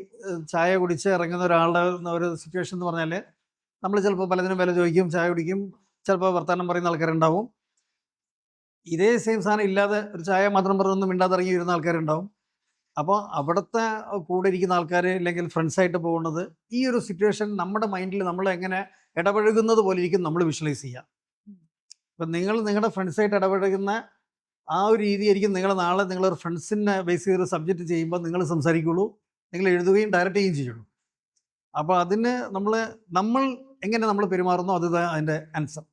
ചായ കുടിച്ച് ഇറങ്ങുന്ന ഒരാളുടെ ഒരു സിറ്റുവേഷൻ എന്ന് പറഞ്ഞാൽ നമ്മൾ ചിലപ്പോൾ പലതിനും വില ചോദിക്കും, ചായ കുടിക്കും, ചിലപ്പോൾ വർത്തമാനം പറയുന്ന ആൾക്കാരുണ്ടാവും. ഇതേ സെയിം സാധനം ഇല്ലാതെ ഒരു ചായ മാത്രം പറഞ്ഞൊന്നും മിണ്ടാതെ ഇറങ്ങി വരുന്ന ആൾക്കാരുണ്ടാവും. അപ്പോൾ അവിടുത്തെ കൂടെ ഇരിക്കുന്ന ആൾക്കാർ അല്ലെങ്കിൽ ഫ്രണ്ട്സായിട്ട് പോകുന്നത് ഈ ഒരു സിറ്റുവേഷൻ നമ്മുടെ മൈൻഡിൽ നമ്മൾ എങ്ങനെ ഇടപഴകുന്നത് പോലെ ഇരിക്കും നമ്മൾ വിഷ്വലൈസ് ചെയ്യുക. അപ്പം നിങ്ങൾ നിങ്ങളുടെ ഫ്രണ്ട്സായിട്ട് ഇടപഴകുന്ന ആ ഒരു രീതിയായിരിക്കും നിങ്ങൾ നാളെ നിങ്ങളൊരു ഫ്രണ്ട്സിനെ ബേസ് ചെയ്തൊരു സബ്ജക്റ്റ് ചെയ്യുമ്പോൾ നിങ്ങൾ സംസാരിക്കുള്ളൂ, നിങ്ങൾ എഴുതുകയും ഡയറക്റ്റ് ചെയ്യുകയും ചെയ്യുള്ളൂ. അപ്പോൾ അതിന് നമ്മൾ എങ്ങനെ നമ്മൾ പെരുമാറുന്നു അത് അതിൻ്റെ ആൻസർ.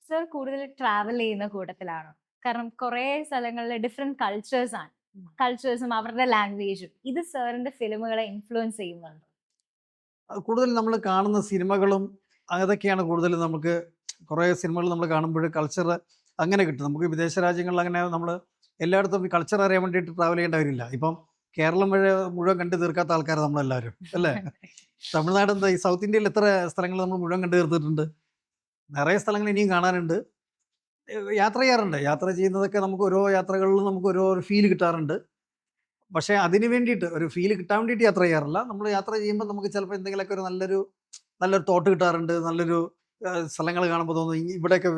സർ കൂടുതൽ ട്രാവൽ ചെയ്യുന്ന കൂട്ടത്തിലാണോ? കാരണം കുറേ സ്ഥലങ്ങളിലെ ഡിഫറെന്റ് കൾച്ചേഴ്സും അവരുടെ ലാംഗ്വേജും ഇത് സാറിന്റെ ഫിലിമുകളെ ഇൻഫ്ലുവൻസ് ചെയ്യുന്നുണ്ടോ? കൂടുതൽ നമ്മൾ കാണുന്ന സിനിമകളും അതൊക്കെയാണ് കൂടുതലും നമുക്ക് കുറേ സിനിമകൾ നമ്മൾ കാണുമ്പോൾ കൾച്ചർ അങ്ങനെ കിട്ടും. നമുക്ക് വിദേശ രാജ്യങ്ങളിൽ അങ്ങനെ നമ്മൾ എല്ലായിടത്തും കൾച്ചർ അറിയാൻ വേണ്ടിയിട്ട് ട്രാവൽ ചെയ്യേണ്ട കാര്യമില്ല. ഇപ്പം കേരളം മുഴുവൻ കണ്ടു തീർക്കാത്ത ആൾക്കാർ നമ്മളെല്ലാവരും അല്ലേ? തമിഴ്നാട് എന്താ ഈ സൗത്ത് ഇന്ത്യയിൽ എത്ര സ്ഥലങ്ങൾ നമ്മൾ മുഴുവൻ കണ്ടു തീർത്തിട്ടുണ്ട്. നിറയെ സ്ഥലങ്ങൾ ഇനിയും കാണാനുണ്ട്. യാത്ര ചെയ്യാറുണ്ട്. യാത്ര ചെയ്യുന്നതൊക്കെ നമുക്ക് ഓരോ യാത്രകളിലും നമുക്ക് ഓരോ ഫീൽ കിട്ടാറുണ്ട്. പക്ഷേ അതിന് വേണ്ടിയിട്ട് ഒരു ഫീൽ കിട്ടാൻ വേണ്ടിയിട്ട് യാത്ര ചെയ്യാറില്ല. നമ്മൾ യാത്ര ചെയ്യുമ്പോൾ നമുക്ക് ചിലപ്പോൾ എന്തെങ്കിലുമൊക്കെ ഒരു നല്ലൊരു തോട്ട് കിട്ടാറുണ്ട്. നല്ലൊരു സ്ഥലങ്ങൾ കാണുമ്പോൾ തോന്നുന്നു ഇവിടെയൊക്കെ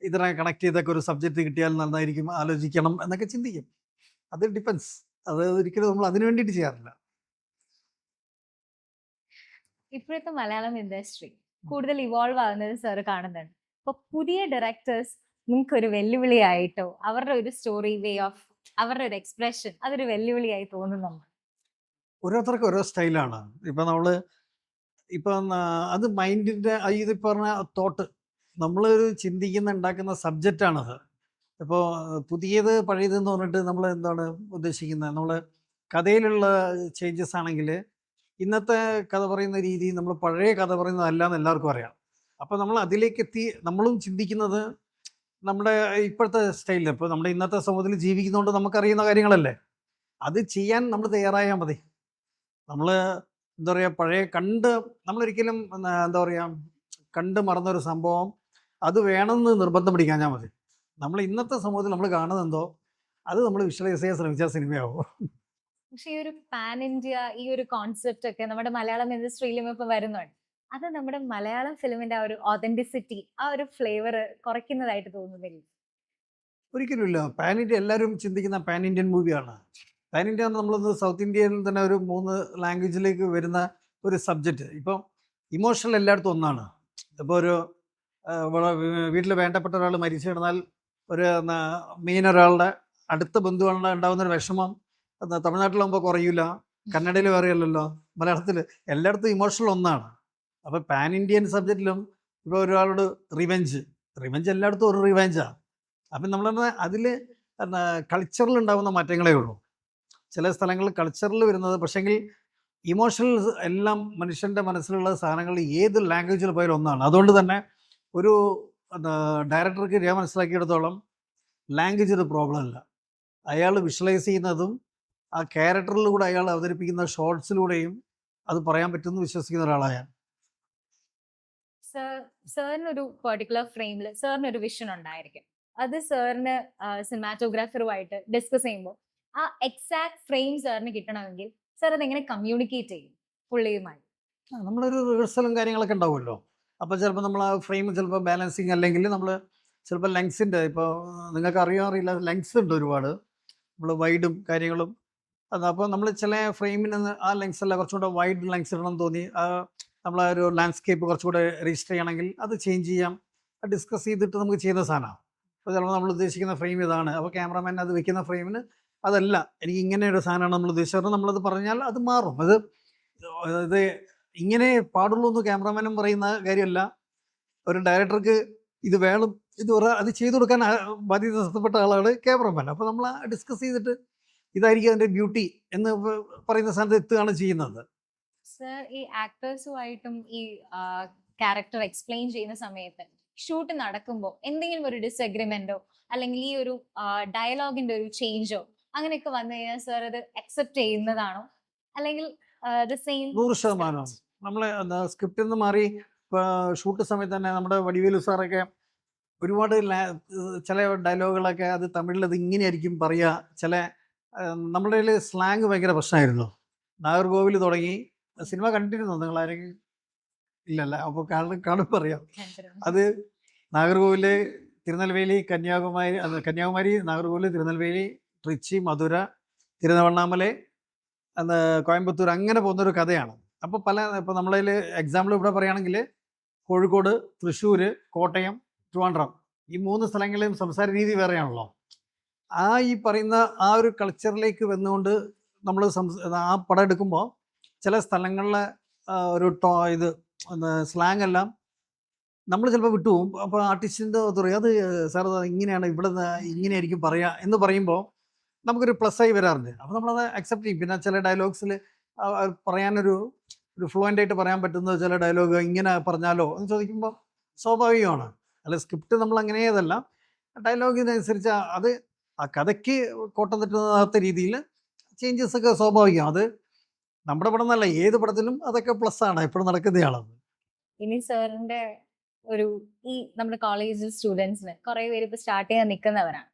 ഇതിനെ കണക്ട് ചെയ്തൊക്കെ ഒരു സബ്ജക്റ്റ് കിട്ടിയാൽ നന്നായിരിക്കും, ആലോചിക്കണം എന്നൊക്കെ ചിന്തിക്കും. അത് ഡിപ്പെൻസ്. അത് ഒരിക്കലും നമ്മൾ അതിന് വേണ്ടിയിട്ട് ചെയ്യാറില്ല. ഇപ്പോഴത്തെ മലയാളം ഇൻഡസ്ട്രി കൂടുതൽ ഇവോൾവ് ആകുന്നത് സാർ കാണുന്നുണ്ട്. അപ്പൊ പുതിയ ഡയറക്ടേഴ്സ് നിങ്ങൾക്ക് ഒരു വെല്ലുവിളിയായിട്ടോ അവരുടെ ഒരു സ്റ്റോറി വേ ഓഫ് അവരുടെ ഒരു എക്സ്പ്രഷൻ അതൊരു വെല്ലുവിളിയായി തോന്നുന്നുണ്ട്? ഓരോരുത്തർക്കും ഓരോ സ്റ്റൈലാണ്. ഇപ്പം നമ്മൾ ഇപ്പം അത് മൈൻഡിൻ്റെ ഇത് പറഞ്ഞ തോട്ട് നമ്മളൊരു ചിന്തിക്കുന്ന ഉണ്ടാക്കുന്ന സബ്ജക്റ്റാണത്. ഇപ്പോൾ പുതിയത് പഴയതെന്ന് പറഞ്ഞിട്ട് നമ്മൾ എന്താണ് ഉദ്ദേശിക്കുന്നത്? നമ്മൾ കഥയിലുള്ള ചേഞ്ചസ് ആണെങ്കിൽ ഇന്നത്തെ കഥ പറയുന്ന രീതി നമ്മൾ പഴയ കഥ പറയുന്നതല്ല എന്ന് എല്ലാവർക്കും അറിയാം. അപ്പോൾ നമ്മൾ അതിലേക്ക് എത്തി നമ്മളും ചിന്തിക്കുന്നത് നമ്മുടെ ഇപ്പോഴത്തെ സ്റ്റൈലിൽ ഇപ്പോൾ നമ്മുടെ ഇന്നത്തെ സമൂഹത്തിൽ ജീവിക്കുന്നതുകൊണ്ട് നമുക്കറിയുന്ന കാര്യങ്ങളല്ലേ. അത് ചെയ്യാൻ നമ്മൾ തയ്യാറായാൽ മതി. നമ്മൾ എന്താ പറയുക പഴയ നമ്മളൊരിക്കലും എന്താ പറയുക കണ്ട് മറന്നൊരു സംഭവം അത് വേണമെന്ന് നിർബന്ധം പിടിക്കാഞ്ഞാൽ മതി. നമ്മൾ ഇന്നത്തെ സമൂഹത്തിൽ നമ്മൾ കാണുന്നത് എന്തോ അത് നമ്മൾ വിഷ്വലൈസ് ചെയ്യാൻ ശ്രമിച്ചാൽ സിനിമയാവും. പക്ഷെ ഈ ഒരു പാൻ ഇന്ത്യ ഈ ഒരു കോൺസെപ്റ്റ് ഒക്കെ നമ്മുടെ മലയാളം ഇൻഡസ്ട്രിയിലും ഇപ്പൊ വരുന്നുണ്ട്. അത് നമ്മുടെ മലയാളം ഫിലിമിന്റെ ആ ഒരു ഒതന്റിസിറ്റി ആ ഒരു ഫ്ലേവർ കുറയ്ക്കുന്നതായിട്ട് തോന്നുന്നില്ല? ഒരിക്കലും ഇല്ല. പാൻ ഇന്ത്യ എല്ലാവരും ചിന്തിക്കുന്ന പാൻ ഇന്ത്യൻ മൂവിയാണ്. പാൻ ഇന്ത്യ നമ്മളൊന്ന് സൗത്ത് ഇന്ത്യയിൽ തന്നെ ഒരു 3 ലാംഗ്വേജിലേക്ക് വരുന്ന ഒരു സബ്ജക്റ്റ്. ഇപ്പം ഇമോഷണൽ എല്ലായിടത്തും ഒന്നാണ്. ഇപ്പോൾ ഒരു വീട്ടിൽ വേണ്ടപ്പെട്ട ഒരാൾ മരിച്ചു കിടന്നാൽ ഒരു മെയിൻ ഒരാളുടെ അടുത്ത ബന്ധുക്കളുടെ ഉണ്ടാകുന്നൊരു വിഷമം തമിഴ്നാട്ടിലാകുമ്പോൾ കുറയില്ല, കന്നഡയിൽ വേറെയല്ലല്ലോ, മലയാളത്തിൽ എല്ലായിടത്തും ഇമോഷണൽ ഒന്നാണ്. അപ്പോൾ പാൻ ഇന്ത്യൻ സബ്ജക്റ്റിലും ഇപ്പോൾ ഒരാളോട് റിവെഞ്ച് എല്ലായിടത്തും ഒരു റിവെഞ്ചാണ്. അപ്പം നമ്മൾ അതിൽ കൾച്ചറിൽ ഉണ്ടാകുന്ന മാറ്റങ്ങളേ ഉള്ളൂ. ചില സ്ഥലങ്ങളിൽ കൾച്ചറിൽ വരുന്നത് പക്ഷേങ്കിൽ ഇമോഷണൽ എല്ലാം മനുഷ്യൻ്റെ മനസ്സിലുള്ള സാധനങ്ങൾ ഏത് ലാംഗ്വേജിൽ പോയാലും ഒന്നാണ്. അതുകൊണ്ട് തന്നെ ഒരു ഡയറക്ടർക്ക് ഞാൻ മനസ്സിലാക്കിയിടത്തോളം ലാംഗ്വേജ് ഒരു പ്രോബ്ലം അല്ല. അയാൾ വിഷ്വലൈസ് ചെയ്യുന്നതും ആ ക്യാരക്ടറിലൂടെ അയാൾ അവതരിപ്പിക്കുന്ന ഷോർട്സിലൂടെയും അത് പറയാൻ പറ്റുമെന്ന് വിശ്വസിക്കുന്ന ഒരാളായ സാറിനൊരു പെർട്ടിക്കുലർ ഫ്രെയിമിൽ സാറിനൊരു വിഷൻ ഉണ്ടായിരിക്കും. അത് സാറിന് സിനിമാറ്റോഗ്രാഫറുമായിട്ട് ഡിസ്കസ് ചെയ്യുമ്പോൾ ആ എക്സാക്ട് ഫ്രെയിം സാറിന് കിട്ടണമെങ്കിൽ സാർ അതെങ്ങനെ കമ്മ്യൂണിക്കേറ്റ് ചെയ്യും പുള്ളിയുമായി? നമ്മളൊരു റിഹേഴ്സലും കാര്യങ്ങളൊക്കെ ഉണ്ടാവുമല്ലോ. അപ്പോൾ ചിലപ്പോൾ നമ്മൾ ആ ഫ്രെയിം ചിലപ്പോൾ ബാലൻസിങ് അല്ലെങ്കിൽ നമ്മൾ ചിലപ്പോൾ ലെങ്സിൻ്റെ ഇപ്പോൾ നിങ്ങൾക്ക് അറിയാറില്ല ലെങ്സ് ഉണ്ട് ഒരുപാട്. നമ്മൾ വൈഡും കാര്യങ്ങളും അപ്പോൾ നമ്മൾ ചില ഫ്രെയിമിന് ആ ലെങ്സ് അല്ല കുറച്ചുകൂടെ വൈഡ് ലെങ്സ് ഇടണം തോന്നി നമ്മളെ ഒരു ലാൻഡ്സ്കേപ്പ് കുറച്ചുകൂടെ രജിസ്റ്റർ ചെയ്യണമെങ്കിൽ അത് ചേഞ്ച് ചെയ്യാം. ഡിസ്കസ് ചെയ്തിട്ട് നമുക്ക് ചെയ്യുന്ന സാധനമാണ്. അപ്പോൾ ചിലപ്പോൾ നമ്മൾ ഉദ്ദേശിക്കുന്ന ഫ്രെയിം ഇതാണ്, അപ്പോൾ ക്യാമറമാൻ അത് വെക്കുന്ന ഫ്രെയിമിന് അതല്ല എനിക്ക് ഇങ്ങനെ ഒരു സാധനമാണ് നമ്മൾ ഉദ്ദേശിച്ചത്, നമ്മളത് പറഞ്ഞാൽ അത് മാറും. ഇത് ഇങ്ങനെ പാടുള്ളൂ എന്ന് ക്യാമറമാനും പറയുന്ന കാര്യമല്ല. ഒരു ഡയറക്ടർക്ക് ഇത് വേണം അത് ചെയ്തു കൊടുക്കാൻ ബാധ്യത നഷ്ടപ്പെട്ട ആളാണ് ക്യാമറമാൻ. അപ്പോൾ നമ്മൾ ഡിസ്കസ് ചെയ്തിട്ട് ഇതായിരിക്കും അതിൻ്റെ ബ്യൂട്ടി എന്ന് പറയുന്ന സ്ഥാനത്ത് എത്തുകയാണ് ചെയ്യുന്നത്. സർ ഈ ആക്ടേഴ്സുമായിട്ടും ഈ ക്യാരക്ടർ എക്സ്പ്ലെയിൻ ചെയ്യുന്ന സമയത്ത് ഷൂട്ട് നടക്കുമ്പോൾ എന്തെങ്കിലും ഒരു ഡിസ്അഗ്രിമെന്റോ അല്ലെങ്കിൽ ഈ ഒരു ഡയലോഗിന്റെ ഒരു ചേഞ്ചോ അങ്ങനെയൊക്കെ വന്നു കഴിഞ്ഞാൽ സാർ അത് അക്സെപ്റ്റ് ചെയ്യുന്നതാണോ അല്ലെങ്കിൽ 100% നമ്മളെ സ്ക്രിപ്റ്റിൽ നിന്ന് മാറി ഷൂട്ട് സമയത്ത് തന്നെ നമ്മുടെ വടിവേലു സാറൊക്കെ ഒരുപാട് ചില ഡയലോഗുകളൊക്കെ അത് തമിഴിൽ അത് ഇങ്ങനെയായിരിക്കും പറയുക. ചില നമ്മുടെ സ്ലാങ് ഭയങ്കര പ്രശ്നമായിരുന്നു. നാഗർകോവിൽ തുടങ്ങി സിനിമ കണ്ടിരുന്നോ നിങ്ങൾ ആരെങ്കിലും? ഇല്ലല്ല. അപ്പോൾ കാണുമ്പോൾ അറിയാം. അത് നാഗർകോവിൽ, തിരുനെൽവേലി, കന്യാകുമാരി, നാഗർകോവിൽ, തിരുനെൽവേലി, ട്രിച്ചി, മധുര, തിരുവണ്ണാമലൈ, കോയമ്പത്തൂർ അങ്ങനെ പോകുന്നൊരു കഥയാണ്. അപ്പോൾ ഇപ്പോൾ നമ്മളതിൽ എക്സാമ്പിൾ ഇവിടെ പറയുകയാണെങ്കിൽ കോഴിക്കോട്, തൃശ്ശൂർ, കോട്ടയം, ട്രിവാൻഡ്രം ഈ 3 സ്ഥലങ്ങളിലും സംസാര രീതി വേറെയാണല്ലോ. ഈ പറയുന്ന ആ ഒരു കൾച്ചറിലേക്ക് വന്നുകൊണ്ട് നമ്മൾ ആ പടം എടുക്കുമ്പോൾ ചില സ്ഥലങ്ങളിലെ ഒരു സ്ലാങ് എല്ലാം നമ്മൾ ചിലപ്പോൾ വിട്ടുപോകും. അപ്പോൾ ആർട്ടിസ്റ്റിൻ്റെ പറയും അത് സാർ ഇങ്ങനെയാണ് ഇവിടെ ഇങ്ങനെയായിരിക്കും പറയുക എന്ന് പറയുമ്പോൾ നമുക്കൊരു പ്ലസ്സായി വരാറുണ്ട്. അപ്പോൾ നമ്മളത് അക്സെപ്റ്റ് ചെയ്യും. പിന്നെ ചില ഡയലോഗ്സിൽ പറയാനൊരു ഒരു ഫ്ലുവൻ്റ് ആയിട്ട് പറയാൻ പറ്റുന്ന ചില ഡയലോഗ് ഇങ്ങനെ പറഞ്ഞാലോ എന്ന് ചോദിക്കുമ്പോൾ സ്വാഭാവികമാണ്. അല്ല സ്ക്രിപ്റ്റ് നമ്മൾ അങ്ങനെയതല്ല, ഡയലോഗിനനുസരിച്ച് അത് ആ കഥയ്ക്ക് കോട്ടം തട്ടുന്നാത്ത രീതിയിൽ ചേഞ്ചസ് ഒക്കെ സ്വാഭാവികം. അത് നമ്മുടെ പടം എന്നല്ല, ഏത് പടത്തിലും അതൊക്കെ പ്ലസ് ആണ്, എപ്പോഴും നടക്കുന്നതാണത്. ഇനി സാറിന്റെ ഒരു ഈ നമ്മുടെ കോളേജ് സ്റ്റുഡൻസിന് കുറെ പേര് ഇപ്പൊ സ്റ്റാർട്ട് ചെയ്യാൻ നിൽക്കുന്നവരാണ്.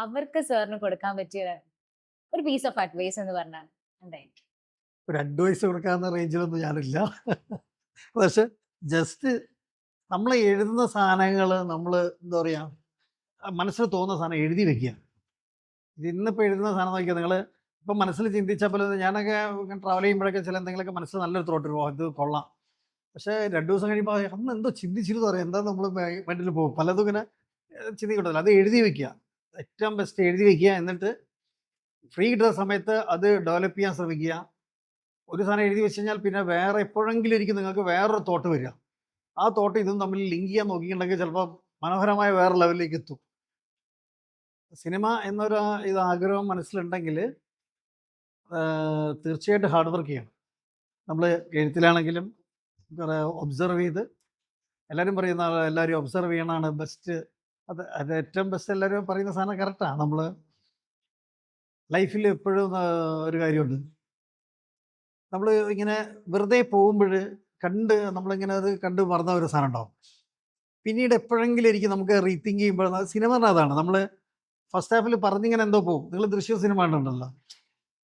അവർക്ക് സാറിന് കൊടുക്കാൻ പറ്റിയ ഒരു പീസ് ഓഫ് അഡ്വൈസ് എന്ന് പറഞ്ഞാൽ എന്തായിരിക്കും? ഒരു അഡ്വൈസ് കൊടുക്കാവുന്ന റേഞ്ചിലൊന്നും ഞാനില്ല. പക്ഷെ ജസ്റ്റ് നമ്മൾ എഴുതുന്ന സാധനങ്ങൾ നമ്മൾ എന്താ പറയുക, മനസ്സിൽ തോന്നുന്ന സാധനം എഴുതി വെക്കുക. ഇത് ഇന്നിപ്പോൾ എഴുതുന്ന സാധനം നോക്കിയാൽ നിങ്ങൾ ഇപ്പം മനസ്സിൽ ചിന്തിച്ചാൽ പോലും, ഞാനൊക്കെ ട്രാവൽ ചെയ്യുമ്പോഴൊക്കെ ചില എന്തെങ്കിലുമൊക്കെ മനസ്സിൽ നല്ലൊരു തോട്ട് വരും, ഇത് കൊള്ളാം. പക്ഷേ 2 ദിവസം കഴിയുമ്പോൾ അന്ന് എന്തോ ചിന്തിച്ചിരുന്നു പറയാം, എന്താ നമ്മൾ മൈൻഡിൽ പോകും, പലതും ഇങ്ങനെ ചിന്തിക്കണ്ടല്ലോ. അത് എഴുതി വെക്കുക, ഏറ്റവും ബെസ്റ്റ് എഴുതി വെക്കുക. എന്നിട്ട് ഫ്രീ കിട്ടുന്ന സമയത്ത് അത് ഡെവലപ്പ് ചെയ്യാൻ ശ്രമിക്കുക. ഒരു സാധനം എഴുതി വെച്ച് കഴിഞ്ഞാൽ പിന്നെ വേറെ എപ്പോഴെങ്കിലും ഇരിക്കും നിങ്ങൾക്ക് വേറൊരു തോട്ട് വരിക. ആ തോട്ട് ഇതും തമ്മിൽ ലിങ്ക് ചെയ്യാൻ നോക്കിയിട്ടുണ്ടെങ്കിൽ ചിലപ്പോൾ മനോഹരമായ വേറെ ലെവലിലേക്ക് എത്തും. സിനിമ എന്നൊരു ഇത് ആഗ്രഹം മനസ്സിലുണ്ടെങ്കിൽ തീർച്ചയായിട്ടും ഹാർഡ് വർക്ക് ചെയ്യണം. നമ്മൾ എഴുത്തിലാണെങ്കിലും കുറേ ഒബ്സർവ് ചെയ്ത്, എല്ലാവരും പറയുന്ന എല്ലാവരും ഒബ്സർവ് ചെയ്യണതാണ് ബെസ്റ്റ്. അത് ഏറ്റവും ബെസ്റ്റ് എല്ലാവരും പറയുന്ന സാധനം കറക്റ്റാണ്. നമ്മൾ ലൈഫിൽ എപ്പോഴും ഒരു കാര്യമുണ്ട്, നമ്മൾ ഇങ്ങനെ വെറുതെ പോകുമ്പോൾ നമ്മളിങ്ങനെ അത് കണ്ട് മറന്ന ഒരു സാധനം ഉണ്ടാവും. പിന്നീട് എപ്പോഴെങ്കിലും ഇരിക്കും നമുക്ക് റീതിങ്ക് ചെയ്യുമ്പോൾ. സിനിമ അതാണ്, നമ്മൾ ഫസ്റ്റ് ഹാഫിൽ പറഞ്ഞിങ്ങനെ എന്തോ പോകും. നിങ്ങൾ ദൃശ്യം സിനിമ കണ്ടിട്ടുണ്ടല്ലോ,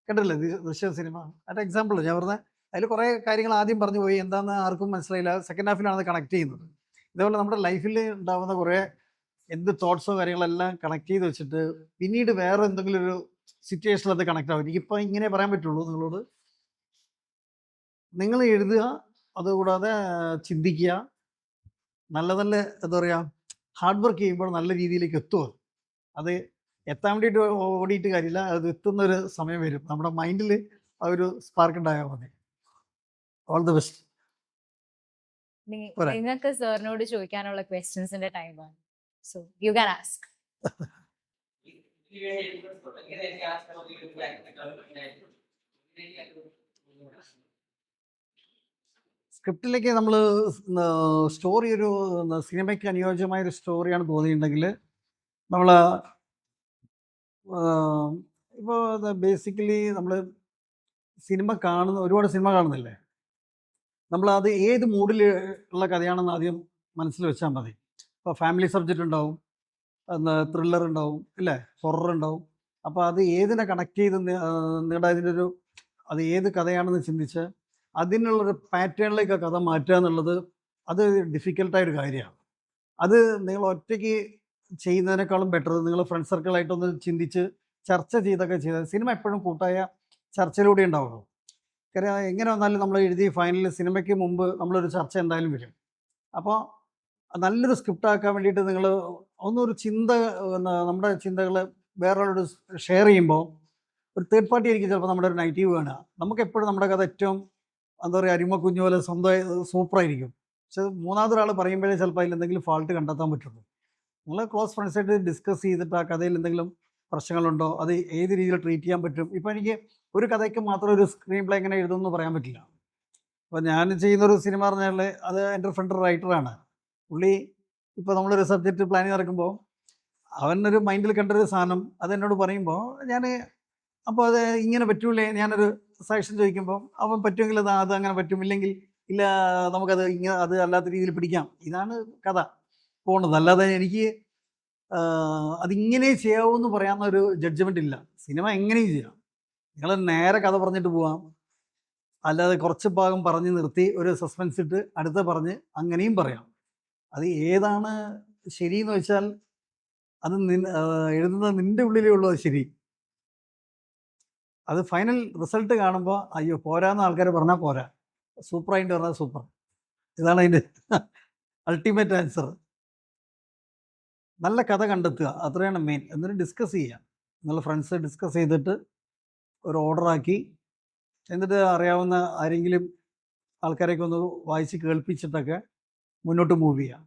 കണ്ടില്ലേ ദൃശ്യം സിനിമ? അതിൻ്റെ എക്സാമ്പിൾ ഞാൻ പറഞ്ഞത്. അതിൽ കുറേ കാര്യങ്ങൾ ആദ്യം പറഞ്ഞു പോയി, എന്താണെന്ന് ആർക്കും മനസ്സിലായില്ല. സെക്കൻഡ് ഹാഫിലാണ് അത് കണക്ട് ചെയ്യുന്നത്. ഇതേപോലെ നമ്മുടെ ലൈഫിൽ ഉണ്ടാകുന്ന കുറേ എന്ത് തോട്ട്സോ കാര്യങ്ങളെല്ലാം കണക്ട് ചെയ്ത് വെച്ചിട്ട് പിന്നീട് വേറെ എന്തെങ്കിലും ഒരു സിറ്റുവേഷനിൽ അത് കണക്ട് ആവും. എനിക്കിപ്പോൾ ഇങ്ങനെ പറയാൻ പറ്റുള്ളൂ നിങ്ങളോട്. നിങ്ങൾ എഴുതുക, അതുകൂടാതെ ചിന്തിക്കുക, നല്ല നല്ല എന്താ പറയുക, ഹാർഡ് വർക്ക് ചെയ്യുമ്പോൾ നല്ല രീതിയിലേക്ക് എത്തുക. അത് എത്താൻ വേണ്ടിയിട്ട് ഓടിയിട്ട് കാര്യമില്ല, അത് എത്തുന്നൊരു സമയം വരും. നമ്മുടെ മൈൻഡിൽ ആ ഒരു സ്പാർക്ക് ഉണ്ടായാൽ മതി. All the best. നിങ്ങൾക്ക് സാറിനോട് ചോദിക്കാനുള്ള ക്വസ്റ്റ്യൻസിന്റെ ടൈമാണ്. So you can ask. സ്ക്രിപ്റ്റിലേക്ക് നമ്മൾ സ്റ്റോറി ഒരു സിനിമയ്ക്ക് അനുയോജ്യമായ ഒരു സ്റ്റോറിയാണ് തോന്നിയിട്ടുണ്ടെങ്കിൽ നമ്മൾ ഇപ്പോൾ ബേസിക്കലി നമ്മൾ സിനിമ കാണുന്ന ഒരുപാട് സിനിമ കാണുന്നില്ലേ, നമ്മൾ അത് ഏത് മൂഡിൽ ഉള്ള കഥയാണെന്ന് ആദ്യം മനസ്സിൽ വെച്ചാൽ മതി. ഇപ്പോൾ ഫാമിലി സബ്ജക്റ്റ് ഉണ്ടാവും, ത്രില്ലർ ഉണ്ടാവും, ഇല്ലേ, ഹൊറർ ഉണ്ടാവും. അപ്പോൾ അത് ഏതിനെ കണക്ട് ചെയ്ത് നിങ്ങളുടെ അതിൻ്റെ ഒരു അത് ഏത് കഥയാണെന്ന് ചിന്തിച്ച് അതിനുള്ളൊരു പാറ്റേണിലേക്ക് ആ കഥ മാറ്റുക എന്നുള്ളത് അത് ഡിഫിക്കൽട്ടായൊരു കാര്യമാണ്. അത് നിങ്ങൾ ഒറ്റയ്ക്ക് ചെയ്യുന്നതിനേക്കാളും ബെറ്റർ നിങ്ങൾ ഫ്രണ്ട് സർക്കിളായിട്ടൊന്ന് ചിന്തിച്ച് ചർച്ച ചെയ്തൊക്കെ ചെയ്താൽ സിനിമ എപ്പോഴും കൂട്ടായ ചർച്ചയിലൂടെ ഉണ്ടാവുള്ളൂ. കാര്യം എങ്ങനെ വന്നാലും നമ്മൾ എഴുതി ഫൈനലിൽ സിനിമയ്ക്ക് മുമ്പ് നമ്മളൊരു ചർച്ച എന്തായാലും വരും. അപ്പോൾ നല്ലൊരു സ്ക്രിപ്റ്റ് ആക്കാൻ വേണ്ടിയിട്ട് നിങ്ങൾ ഒന്നൊരു ചിന്ത, നമ്മുടെ ചിന്തകൾ വേറൊരാളോട് ഷെയർ ചെയ്യുമ്പോൾ ഒരു തേർഡ് പാർട്ടി ആയിരിക്കും ചിലപ്പോൾ നമ്മുടെ ഒരു നെഗറ്റീവ് കാണുക. നമുക്കെപ്പോഴും നമ്മുടെ കഥ ഏറ്റവും എന്താ പറയുക, അരിമ കുഞ്ഞു പോലെ സ്വന്തമായി സൂപ്പറായിരിക്കും. പക്ഷെ മൂന്നാമതൊരാൾ പറയുമ്പോഴേ ചിലപ്പോൾ അതിൽ എന്തെങ്കിലും ഫാൾട്ട് കണ്ടെത്താൻ പറ്റുള്ളൂ. നിങ്ങൾ ക്ലോസ് ഫ്രണ്ട്സായിട്ട് ഡിസ്കസ് ചെയ്തിട്ട് ആ കഥയിൽ എന്തെങ്കിലും പ്രശ്നങ്ങളുണ്ടോ, അത് ഏത് രീതിയിൽ ട്രീറ്റ് ചെയ്യാൻ പറ്റും. ഇപ്പോൾ എനിക്ക് ഒരു കഥയ്ക്ക് മാത്രം ഒരു സ്ക്രീൻ പ്ലേ എങ്ങനെ എഴുതുമെന്ന് പറയാൻ പറ്റില്ല. അപ്പോൾ ഞാൻ ചെയ്യുന്നൊരു സിനിമ പറഞ്ഞാൽ അത് എൻ്റെ ഫ്രണ്ട് റൈറ്ററാണ്. പുള്ളി ഇപ്പോൾ നമ്മളൊരു സബ്ജക്റ്റ് പ്ലാനിങ് നടക്കുമ്പോൾ അവനൊരു മൈൻഡിൽ കണ്ടൊരു സാധനം അത് എന്നോട് പറയുമ്പോൾ ഞാൻ അപ്പോൾ അത് ഇങ്ങനെ പറ്റൂലേ, ഞാനൊരു സജഷൻ ചോദിക്കുമ്പോൾ അവൻ പറ്റുമെങ്കിൽ അത് അങ്ങനെ പറ്റും, ഇല്ലെങ്കിൽ ഇല്ല നമുക്കത് ഇങ്ങനെ അത് അല്ലാത്ത രീതിയിൽ പിടിക്കാം. ഇതാണ് കഥ പോകുന്നത്. അല്ലാതെ എനിക്ക് അതിങ്ങനെ ചെയ്യാവൂന്ന് പറയാവുന്ന ഒരു ജഡ്ജ്മെൻ്റ് ഇല്ല. സിനിമ എങ്ങനെയും ചെയ്യാം, നിങ്ങൾ നേരെ കഥ പറഞ്ഞിട്ട് പോവാം, അല്ലാതെ കുറച്ച് ഭാഗം പറഞ്ഞ് നിർത്തി ഒരു സസ്പെൻസ് ഇട്ട് അടുത്ത പറഞ്ഞ് അങ്ങനെയും പറയാം. അത് ഏതാണ് ശരിയെന്ന് വെച്ചാൽ അത് എഴുതുന്നത് നിൻ്റെ ഉള്ളിലേ ഉള്ളൂ അത് ശരി. അത് ഫൈനൽ റിസൾട്ട് കാണുമ്പോൾ അയ്യോ പോരാന്ന് ആൾക്കാർ പറഞ്ഞാൽ പോരാ, സൂപ്പറായിട്ട് പറഞ്ഞാൽ സൂപ്പർ. ഇതാണ് അതിൻ്റെ അൾട്ടിമേറ്റ് ആൻസർ. നല്ല കഥ കണ്ടെത്തുക, അത്രയാണ് മെയിൻ. എന്നിട്ട് ഡിസ്കസ് ചെയ്യുക, നിങ്ങൾ ഫ്രണ്ട്സ് ഡിസ്കസ് ചെയ്തിട്ട് ഒരു ഓർഡറാക്കി, എന്നിട്ട് അറിയാവുന്ന ആരെങ്കിലും ആൾക്കാരെയൊക്കെ ഒന്ന് വായിച്ച് കേൾപ്പിച്ചിട്ടൊക്കെ മുന്നോട്ട് മൂവ് ചെയ്യാം.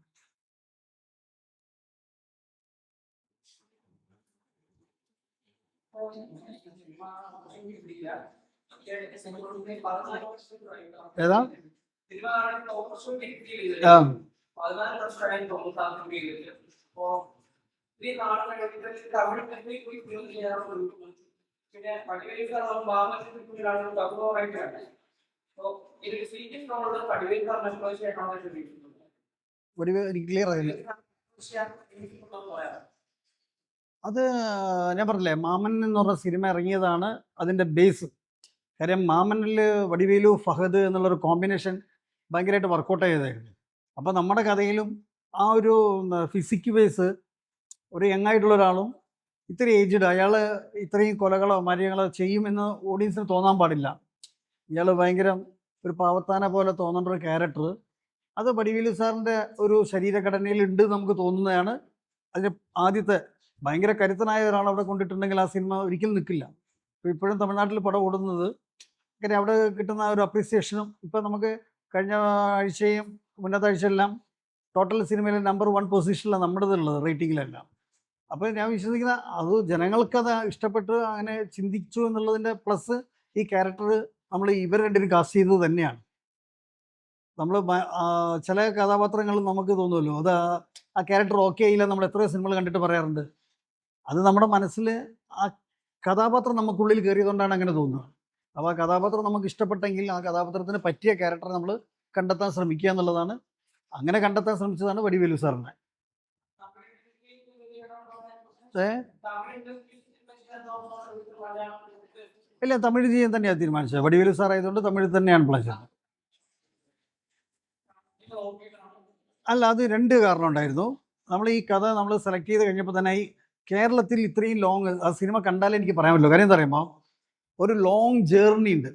ഏതാ? ആ ഒരു ക്ലിയർ ആയില്ല. അത് ഞാൻ പറഞ്ഞില്ലേ, മാമൻ എന്ന് പറഞ്ഞ സിനിമ ഇറങ്ങിയതാണ് അതിൻ്റെ ബേസ്. കാര്യം മാമനിൽ വടിവേലു ഫഹദ് എന്നുള്ളൊരു കോമ്പിനേഷൻ ഭയങ്കരമായിട്ട് വർക്കൗട്ട് ചെയ്തായിരുന്നു. അപ്പോൾ നമ്മുടെ കഥയിലും ആ ഒരു ഫിസിക് ബേസ്, ഒരു യങ് ആയിട്ടുള്ള ഒരാളും ഇത്തിരി ഏജ്ഡ്, അയാൾ ഇത്രയും കൊലകളോ മര്യങ്ങളോ ചെയ്യുമെന്ന് ഓഡിയൻസിന് തോന്നാൻ പാടില്ല. ഇയാൾ ഭയങ്കര ഒരു പാവത്താനെ പോലെ തോന്നേണ്ട ഒരു ക്യാരക്ടർ, അത് വടിവേലു സാറിൻ്റെ ഒരു ശരീരഘടനയിൽ ഉണ്ട് നമുക്ക് തോന്നുന്നതാണ്. അതിന് ആദ്യത്തെ ഭയങ്കര കരുത്തനായ ഒരാൾ അവിടെ കൊണ്ടിട്ടുണ്ടെങ്കിൽ ആ സിനിമ ഒരിക്കലും നിൽക്കില്ല. ഇപ്പോൾ ഇപ്പോഴും തമിഴ്നാട്ടിൽ പടം ഓടുന്നത് അങ്ങനെ അവിടെ കിട്ടുന്ന ഒരു അപ്രീസിയേഷനും, ഇപ്പം നമുക്ക് കഴിഞ്ഞ ആഴ്ചയും മുന്നത്തെ ആഴ്ചയെല്ലാം ടോട്ടൽ സിനിമയിൽ നമ്പർ 1 പൊസിഷനിലാണ് നമ്മുടേതുള്ളത് റേറ്റിങ്ങിലെല്ലാം. അപ്പോൾ ഞാൻ വിശ്വസിക്കുന്ന അത് ജനങ്ങൾക്കത് ഇഷ്ടപ്പെട്ട് അങ്ങനെ ചിന്തിച്ചു എന്നുള്ളതിൻ്റെ പ്ലസ് ഈ ക്യാരക്ടർ നമ്മൾ ഇവർ രണ്ടിനും കാസ്റ്റ് ചെയ്തത് തന്നെയാണ്. നമ്മൾ ചില കഥാപാത്രങ്ങൾ നമുക്ക് തോന്നുമല്ലോ അത് ആ ക്യാരക്ടർ ഓക്കെ ആയില്ല, നമ്മൾ എത്രയോ സിനിമകൾ കണ്ടിട്ട് പറയാറുണ്ട്. അത് നമ്മുടെ മനസ്സിൽ ആ കഥാപാത്രം നമുക്കുള്ളിൽ കയറിയതുകൊണ്ടാണ് അങ്ങനെ തോന്നുന്നത്. അപ്പോൾ ആ കഥാപാത്രം നമുക്ക് ഇഷ്ടപ്പെട്ടെങ്കിൽ ആ കഥാപാത്രത്തിന് പറ്റിയ ക്യാരക്ടർ നമ്മൾ കണ്ടെത്താൻ ശ്രമിക്കുക എന്നുള്ളതാണ്. അങ്ങനെ കണ്ടെത്താൻ ശ്രമിച്ചതാണ് വടിവേലു സാറിനെ. ഇല്ല, തമിഴ് ചെയ്യാൻ തന്നെയാണ് തീരുമാനിച്ചത്. വടിവേലു സാർ ആയതുകൊണ്ട് തമിഴ് തന്നെയാണ് പ്ലാൻ ചെയ്തത്. അല്ല, അത് 2 കാരണം ഉണ്ടായിരുന്നു. നമ്മൾ ഈ കഥ നമ്മൾ സെലക്ട് ചെയ്ത് കഴിഞ്ഞപ്പോൾ തന്നെ ഈ കേരളത്തിൽ ഇത്രയും ലോങ് ആ സിനിമ കണ്ടാലേ എനിക്ക് പറയാൻ പറ്റുള്ളൂ. കാര്യം എന്താ പറയുമ്പോൾ ഒരു ലോങ് ജേർണി ഉണ്ട്.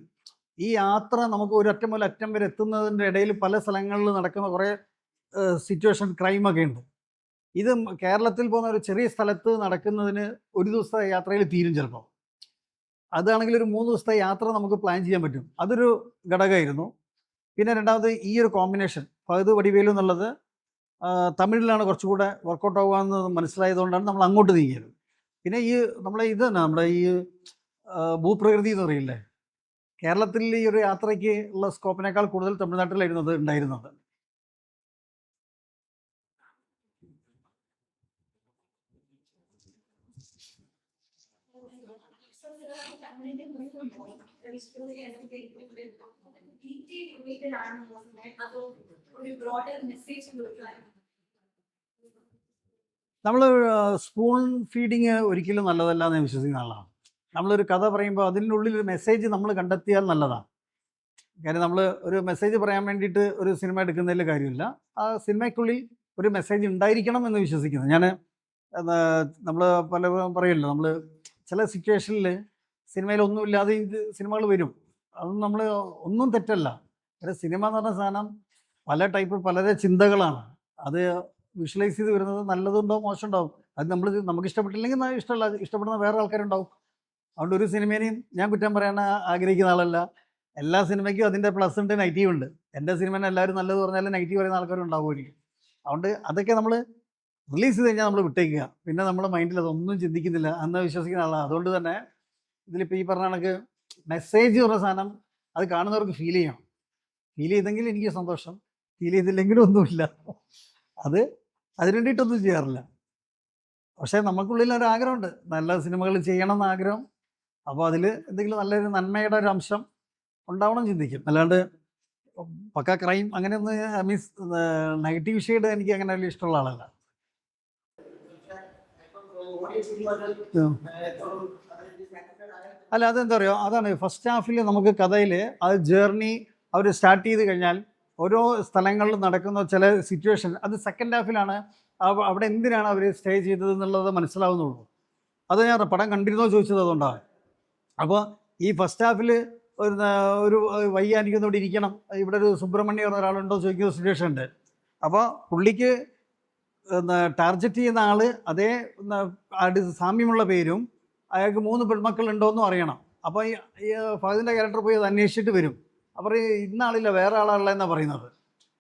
ഈ യാത്ര നമുക്ക് ഒരു അറ്റം മുതൽ അറ്റം വരെ എത്തുന്നതിൻ്റെ ഇടയിൽ പല സ്ഥലങ്ങളിൽ നടക്കുന്ന കുറേ സിറ്റുവേഷൻ ക്രൈമൊക്കെ ഉണ്ട്. ഇത് കേരളത്തിൽ പോകുന്ന ഒരു ചെറിയ സ്ഥലത്ത് നടക്കുന്നതിന് ഒരു ദിവസത്തെ യാത്രയിൽ തീരും ചിലപ്പോൾ. അതാണെങ്കിൽ ഒരു 3 ദിവസത്തെ യാത്ര നമുക്ക് പ്ലാൻ ചെയ്യാൻ പറ്റും. അതൊരു ഘടകമായിരുന്നു. പിന്നെ രണ്ടാമത് ഈ ഒരു കോമ്പിനേഷൻ ഫഹദ് വടിവേലു എന്നുള്ളത് തമിഴിലാണ് കുറച്ചുകൂടെ വർക്കൗട്ട് ആകുകയെന്ന് മനസ്സിലായതുകൊണ്ടാണ് നമ്മൾ അങ്ങോട്ട് നീങ്ങിയത്. പിന്നെ ഈ നമ്മളെ ഇത് തന്നെ നമ്മുടെ ഈ ഭൂപ്രകൃതി എന്ന് പറയില്ലേ, കേരളത്തിൽ ഈ ഒരു യാത്രയ്ക്ക് ഉള്ള സ്കോപ്പിനേക്കാൾ കൂടുതൽ തമിഴ്നാട്ടിലായിരുന്നു അത് ഉണ്ടായിരുന്നത്. നമ്മൾ സ്പൂൺ ഫീഡിങ് ഒരിക്കലും നല്ലതല്ല എന്ന് വിശ്വസിക്കുന്ന ആളാണ്. നമ്മളൊരു കഥ പറയുമ്പോൾ അതിനുള്ളിൽ ഒരു മെസ്സേജ് നമ്മൾ കണ്ടെത്തിയാൽ നല്ലതാണ്. കാര്യം നമ്മൾ ഒരു മെസ്സേജ് പറയാൻ വേണ്ടിയിട്ട് ഒരു സിനിമ എടുക്കുന്നതിൽ കാര്യമില്ല. ആ സിനിമയ്ക്കുള്ളിൽ ഒരു മെസ്സേജ് ഉണ്ടായിരിക്കണം എന്ന് വിശ്വസിക്കുന്നു ഞാൻ. നമ്മൾ പലരും പറയുമല്ലോ, നമ്മൾ ചില സിറ്റുവേഷനിൽ സിനിമയിൽ ഒന്നുമില്ലാതെ ഇത് സിനിമകൾ വരും. അതൊന്നും നമ്മൾ ഒന്നും തെറ്റല്ല. ഒരു സിനിമ എന്ന് പറഞ്ഞ സാധനം പല ടൈപ്പ് പലരെ ചിന്തകളാണ്. അത് വിഷ്വലൈസ് ചെയ്ത് വരുന്നത് നല്ലതുണ്ടാവും, മോശം ഉണ്ടാവും. അത് നമുക്ക് ഇഷ്ടപ്പെട്ടില്ലെങ്കിൽ ഇഷ്ടമല്ല, ഇഷ്ടപ്പെടുന്ന വേറെ ആൾക്കാരുണ്ടാവും. അതുകൊണ്ട് ഒരു സിനിമേനെയും ഞാൻ കുറ്റം പറയാൻ ആഗ്രഹിക്കുന്ന ആളല്ല. എല്ലാ സിനിമയ്ക്കും അതിൻ്റെ പ്ലസ് ഉണ്ട്, നെഗറ്റീവ് ഉണ്ട്. എൻ്റെ സിനിമേനെ എല്ലാവരും നല്ലത് പറഞ്ഞാലും നെഗറ്റീവ് പറയുന്ന ആൾക്കാരുണ്ടാവുമായിരിക്കും. അതുകൊണ്ട് അതൊക്കെ നമ്മൾ റിലീസ് ചെയ്ത് കഴിഞ്ഞാൽ നമ്മൾ വിട്ടേക്കുക. പിന്നെ നമ്മുടെ മൈൻഡിൽ അതൊന്നും ചിന്തിക്കുന്നില്ല എന്ന് വിശ്വസിക്കുന്ന ആളാണ്. അതുകൊണ്ട് തന്നെ ഇതിലിപ്പോൾ ഈ പറഞ്ഞ കണക്ക് മെസ്സേജ് പറഞ്ഞ സാധനം അത് കാണുന്നവർക്ക് ഫീൽ ചെയ്യണം. ഫീൽ ചെയ്തെങ്കിൽ എനിക്ക് സന്തോഷം, ഫീൽ ചെയ്തില്ലെങ്കിലും ഒന്നുമില്ല. അത് അതിന് വേണ്ടിയിട്ടൊന്നും ചെയ്യാറില്ല. പക്ഷേ നമുക്കുള്ളിൽ ഒരു ആഗ്രഹമുണ്ട്, നല്ല സിനിമകൾ ചെയ്യണം എന്ന് ആഗ്രഹം. അപ്പോൾ അതിൽ എന്തെങ്കിലും നല്ലൊരു നന്മയുടെ ഒരു അംശം ഉണ്ടാവണം ചിന്തിക്കും. അല്ലാണ്ട് പക്ക ക്രൈം അങ്ങനെയൊന്നും മീൻസ് നെഗറ്റീവ് ഷെയ്ഡ് എനിക്ക് അങ്ങനെ വലിയ ഇഷ്ടമുള്ള ആളല്ല. അല്ല, അതെന്താ പറയുക, അതാണ് ഫസ്റ്റ് ഹാഫിൽ നമുക്ക് കഥയിൽ ആ ജേർണി അവർ സ്റ്റാർട്ട് ചെയ്ത് കഴിഞ്ഞാൽ ഓരോ സ്ഥലങ്ങളിൽ നടക്കുന്ന ചില സിറ്റുവേഷൻ അത് സെക്കൻഡ് ഹാഫിലാണ് അവിടെ എന്തിനാണ് അവർ സ്റ്റേ ചെയ്തത് എന്നുള്ളത് മനസ്സിലാവുന്നുള്ളൂ. അത് ഞാൻ പടം കണ്ടിരുന്നോ ചോദിച്ചത് അതുകൊണ്ടാണ്. അപ്പോൾ ഈ ഫസ്റ്റ് ഹാഫിൽ ഒരു വയ്യാനിക്കുന്നോടെ ഇരിക്കണം, ഇവിടെ ഒരു സുബ്രഹ്മണ്യം എന്ന ഒരാളുണ്ടോ ചോദിക്കുന്ന സിറ്റുവേഷൻ ഉണ്ട്. അപ്പോൾ പുള്ളിക്ക് ടാർഗറ്റ് ചെയ്യുന്ന ആൾ അതേ സാമ്യമുള്ള പേരും അയാൾക്ക് 3 പെൺമക്കളുണ്ടോയെന്നും അറിയണം. അപ്പോൾ ഈ ഫഹദിൻ്റെ ക്യാരക്ടർ പോയി അത് അന്വേഷിച്ചിട്ട് വരും. അപ്പോൾ ഇന്ന ആളില്ല, വേറെ ആളാണല്ലോ പറയുന്നത്.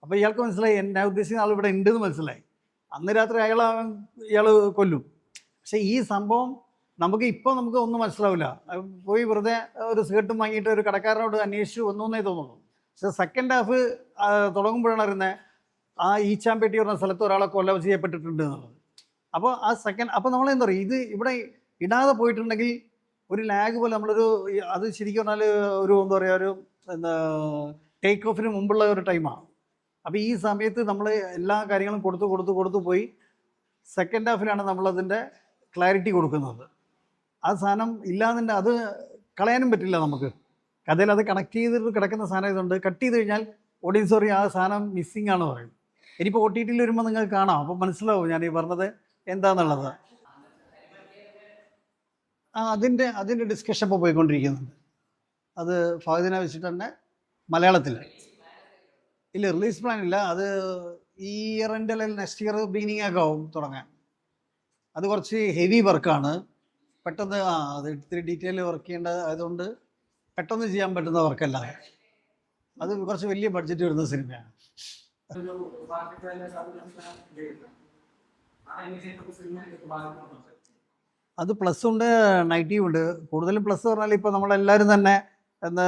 അപ്പോൾ ഇയാൾക്ക് മനസ്സിലായി എന്നെ ഉദ്ദേശിക്കുന്ന ആൾ ഇവിടെ ഉണ്ടെന്ന് മനസ്സിലായി. അന്ന് രാത്രി ഇയാൾ കൊല്ലും. പക്ഷേ ഈ സംഭവം നമുക്ക് ഇപ്പോൾ നമുക്ക് ഒന്നും മനസ്സിലാവില്ല. പോയി വെറുതെ ഒരു സിഗരറ്റും വാങ്ങിയിട്ട് ഒരു കടക്കാരനോട് അന്വേഷിച്ചു ഒന്നേ തോന്നുള്ളൂ. പക്ഷേ സെക്കൻഡ് ഹാഫ് തുടങ്ങുമ്പോഴാണ് അറിയുന്നത് ആ ഈച്ചാമ്പേട്ടി പറഞ്ഞ സ്ഥലത്ത് ഒരാളെ കൊല ചെയ്യപ്പെട്ടിട്ടുണ്ട് എന്നുള്ളത്. അപ്പോൾ ആ സെക്കൻഡ് അപ്പോൾ നമ്മളെന്താ പറയുക, ഇത് ഇവിടെ ഇടാതെ പോയിട്ടുണ്ടെങ്കിൽ ഒരു ലാഗ് പോലെ നമ്മളൊരു അത് ശരിക്കും പറഞ്ഞാൽ ഒരു എന്താ പറയുക ഒരു എന്താ ടേക്ക് ഓഫിന് മുമ്പുള്ള ഒരു ടൈമാണ്. അപ്പോൾ ഈ സമയത്ത് നമ്മൾ എല്ലാ കാര്യങ്ങളും കൊടുത്തു പോയി സെക്കൻഡ് ഹാഫിലാണ് നമ്മളതിൻ്റെ ക്ലാരിറ്റി കൊടുക്കുന്നത്. ആ സാധനം ഇല്ലാതെ അത് കളയാനും പറ്റില്ല നമുക്ക്. കഥയിൽ അത് കണക്ട് ചെയ്തിട്ട് കിടക്കുന്ന സാധനം ഇതുണ്ട്. കട്ട് ചെയ്ത് കഴിഞ്ഞാൽ ഓഡിയൻസ് പറയും ആ സാധനം മിസ്സിങ് ആണ് പറയും. ഇനിയിപ്പോൾ ഒ ടി ടിയിൽ വരുമ്പോൾ നിങ്ങൾക്ക് കാണാം, അപ്പോൾ മനസ്സിലാവും ഞാൻ ഈ പറഞ്ഞത് എന്താണെന്നുള്ളത്. അതിൻ്റെ ഡിസ്കഷൻ ഇപ്പോൾ പോയിക്കൊണ്ടിരിക്കുന്നുണ്ട്. അത് ഫഹദിനെ വെച്ചിട്ട് തന്നെ മലയാളത്തിൽ ഇല്ല, റിലീസ് പ്ലാൻ ഇല്ല. അത് ഈ ഇയറിൻ്റെ അല്ലെങ്കിൽ നെക്സ്റ്റ് ഇയർ ബിഗിനിങ് ഒക്കെ ആവും തുടങ്ങാൻ. അത് കുറച്ച് ഹെവി വർക്കാണ്. പെട്ടെന്ന് അത് ഇത്തിരി ഡീറ്റെയിൽ വർക്ക് ചെയ്യേണ്ട ആയതുകൊണ്ട് പെട്ടെന്ന് ചെയ്യാൻ പറ്റുന്ന വർക്കല്ല. അത് കുറച്ച് വലിയ ബഡ്ജറ്റ് വരുന്ന സിനിമയാണ്. അത് പ്ലസ് ഉണ്ട്, നെഗറ്റീവ് ഉണ്ട്. കൂടുതലും പ്ലസ് പറഞ്ഞാൽ ഇപ്പോൾ നമ്മളെല്ലാവരും തന്നെ എന്താ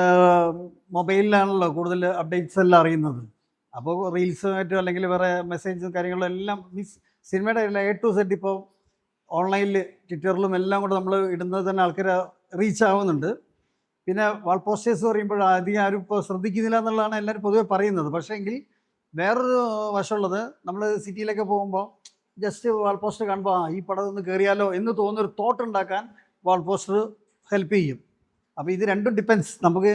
മൊബൈലിലാണല്ലോ കൂടുതൽ അപ്ഡേറ്റ്സ് എല്ലാം അറിയുന്നത്. അപ്പോൾ റീൽസുമായിട്ടും അല്ലെങ്കിൽ വേറെ മെസ്സേജും കാര്യങ്ങളും എല്ലാം സിനിമയുടെ എ ടു സെഡ് ഇപ്പോൾ ഓൺലൈനിൽ ട്വിറ്ററിലും എല്ലാം കൂടെ നമ്മൾ ഇടുന്നത് തന്നെ ആൾക്കാർ റീച്ച് ആവുന്നുണ്ട്. പിന്നെ വാൾ പോസ്റ്റേഴ്സ് പറയുമ്പോൾ അധികം ആരും ഇപ്പോൾ ശ്രദ്ധിക്കുന്നില്ല എന്നുള്ളതാണ് എല്ലാവരും പൊതുവെ പറയുന്നത്. പക്ഷേ എങ്കിൽ വേറൊരു വശമുള്ളത്, നമ്മൾ സിറ്റിയിലൊക്കെ പോകുമ്പോൾ ജസ്റ്റ് വാൾ പോസ്റ്റർ കാണുമ്പോൾ ഈ പടം ഒന്ന് കയറിയാലോ എന്ന് തോന്നുന്നൊരു തോട്ട് ഉണ്ടാക്കാൻ വാൾ പോസ്റ്റർ ഹെൽപ്പ് ചെയ്യും. അപ്പോൾ ഇത് രണ്ടും ഡിപ്പെൻസ്. നമുക്ക്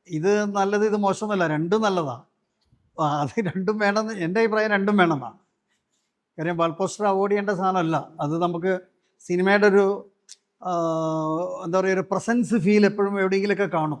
ഇത് നല്ലത് ഇത് മോശമൊന്നുമല്ല, രണ്ടും നല്ലതാണ്. അത് രണ്ടും വേണമെന്ന് എൻ്റെ അഭിപ്രായം, രണ്ടും വേണമെന്നാണ്. കാര്യം വാൾ പോസ്റ്റർ അവോയ്ഡ് ചെയ്യേണ്ട സാധനമല്ല. അത് നമുക്ക് സിനിമയുടെ ഒരു എന്താ പറയുക ഒരു പ്രസൻസ് ഫീൽ എപ്പോഴും എവിടെയെങ്കിലുമൊക്കെ കാണും.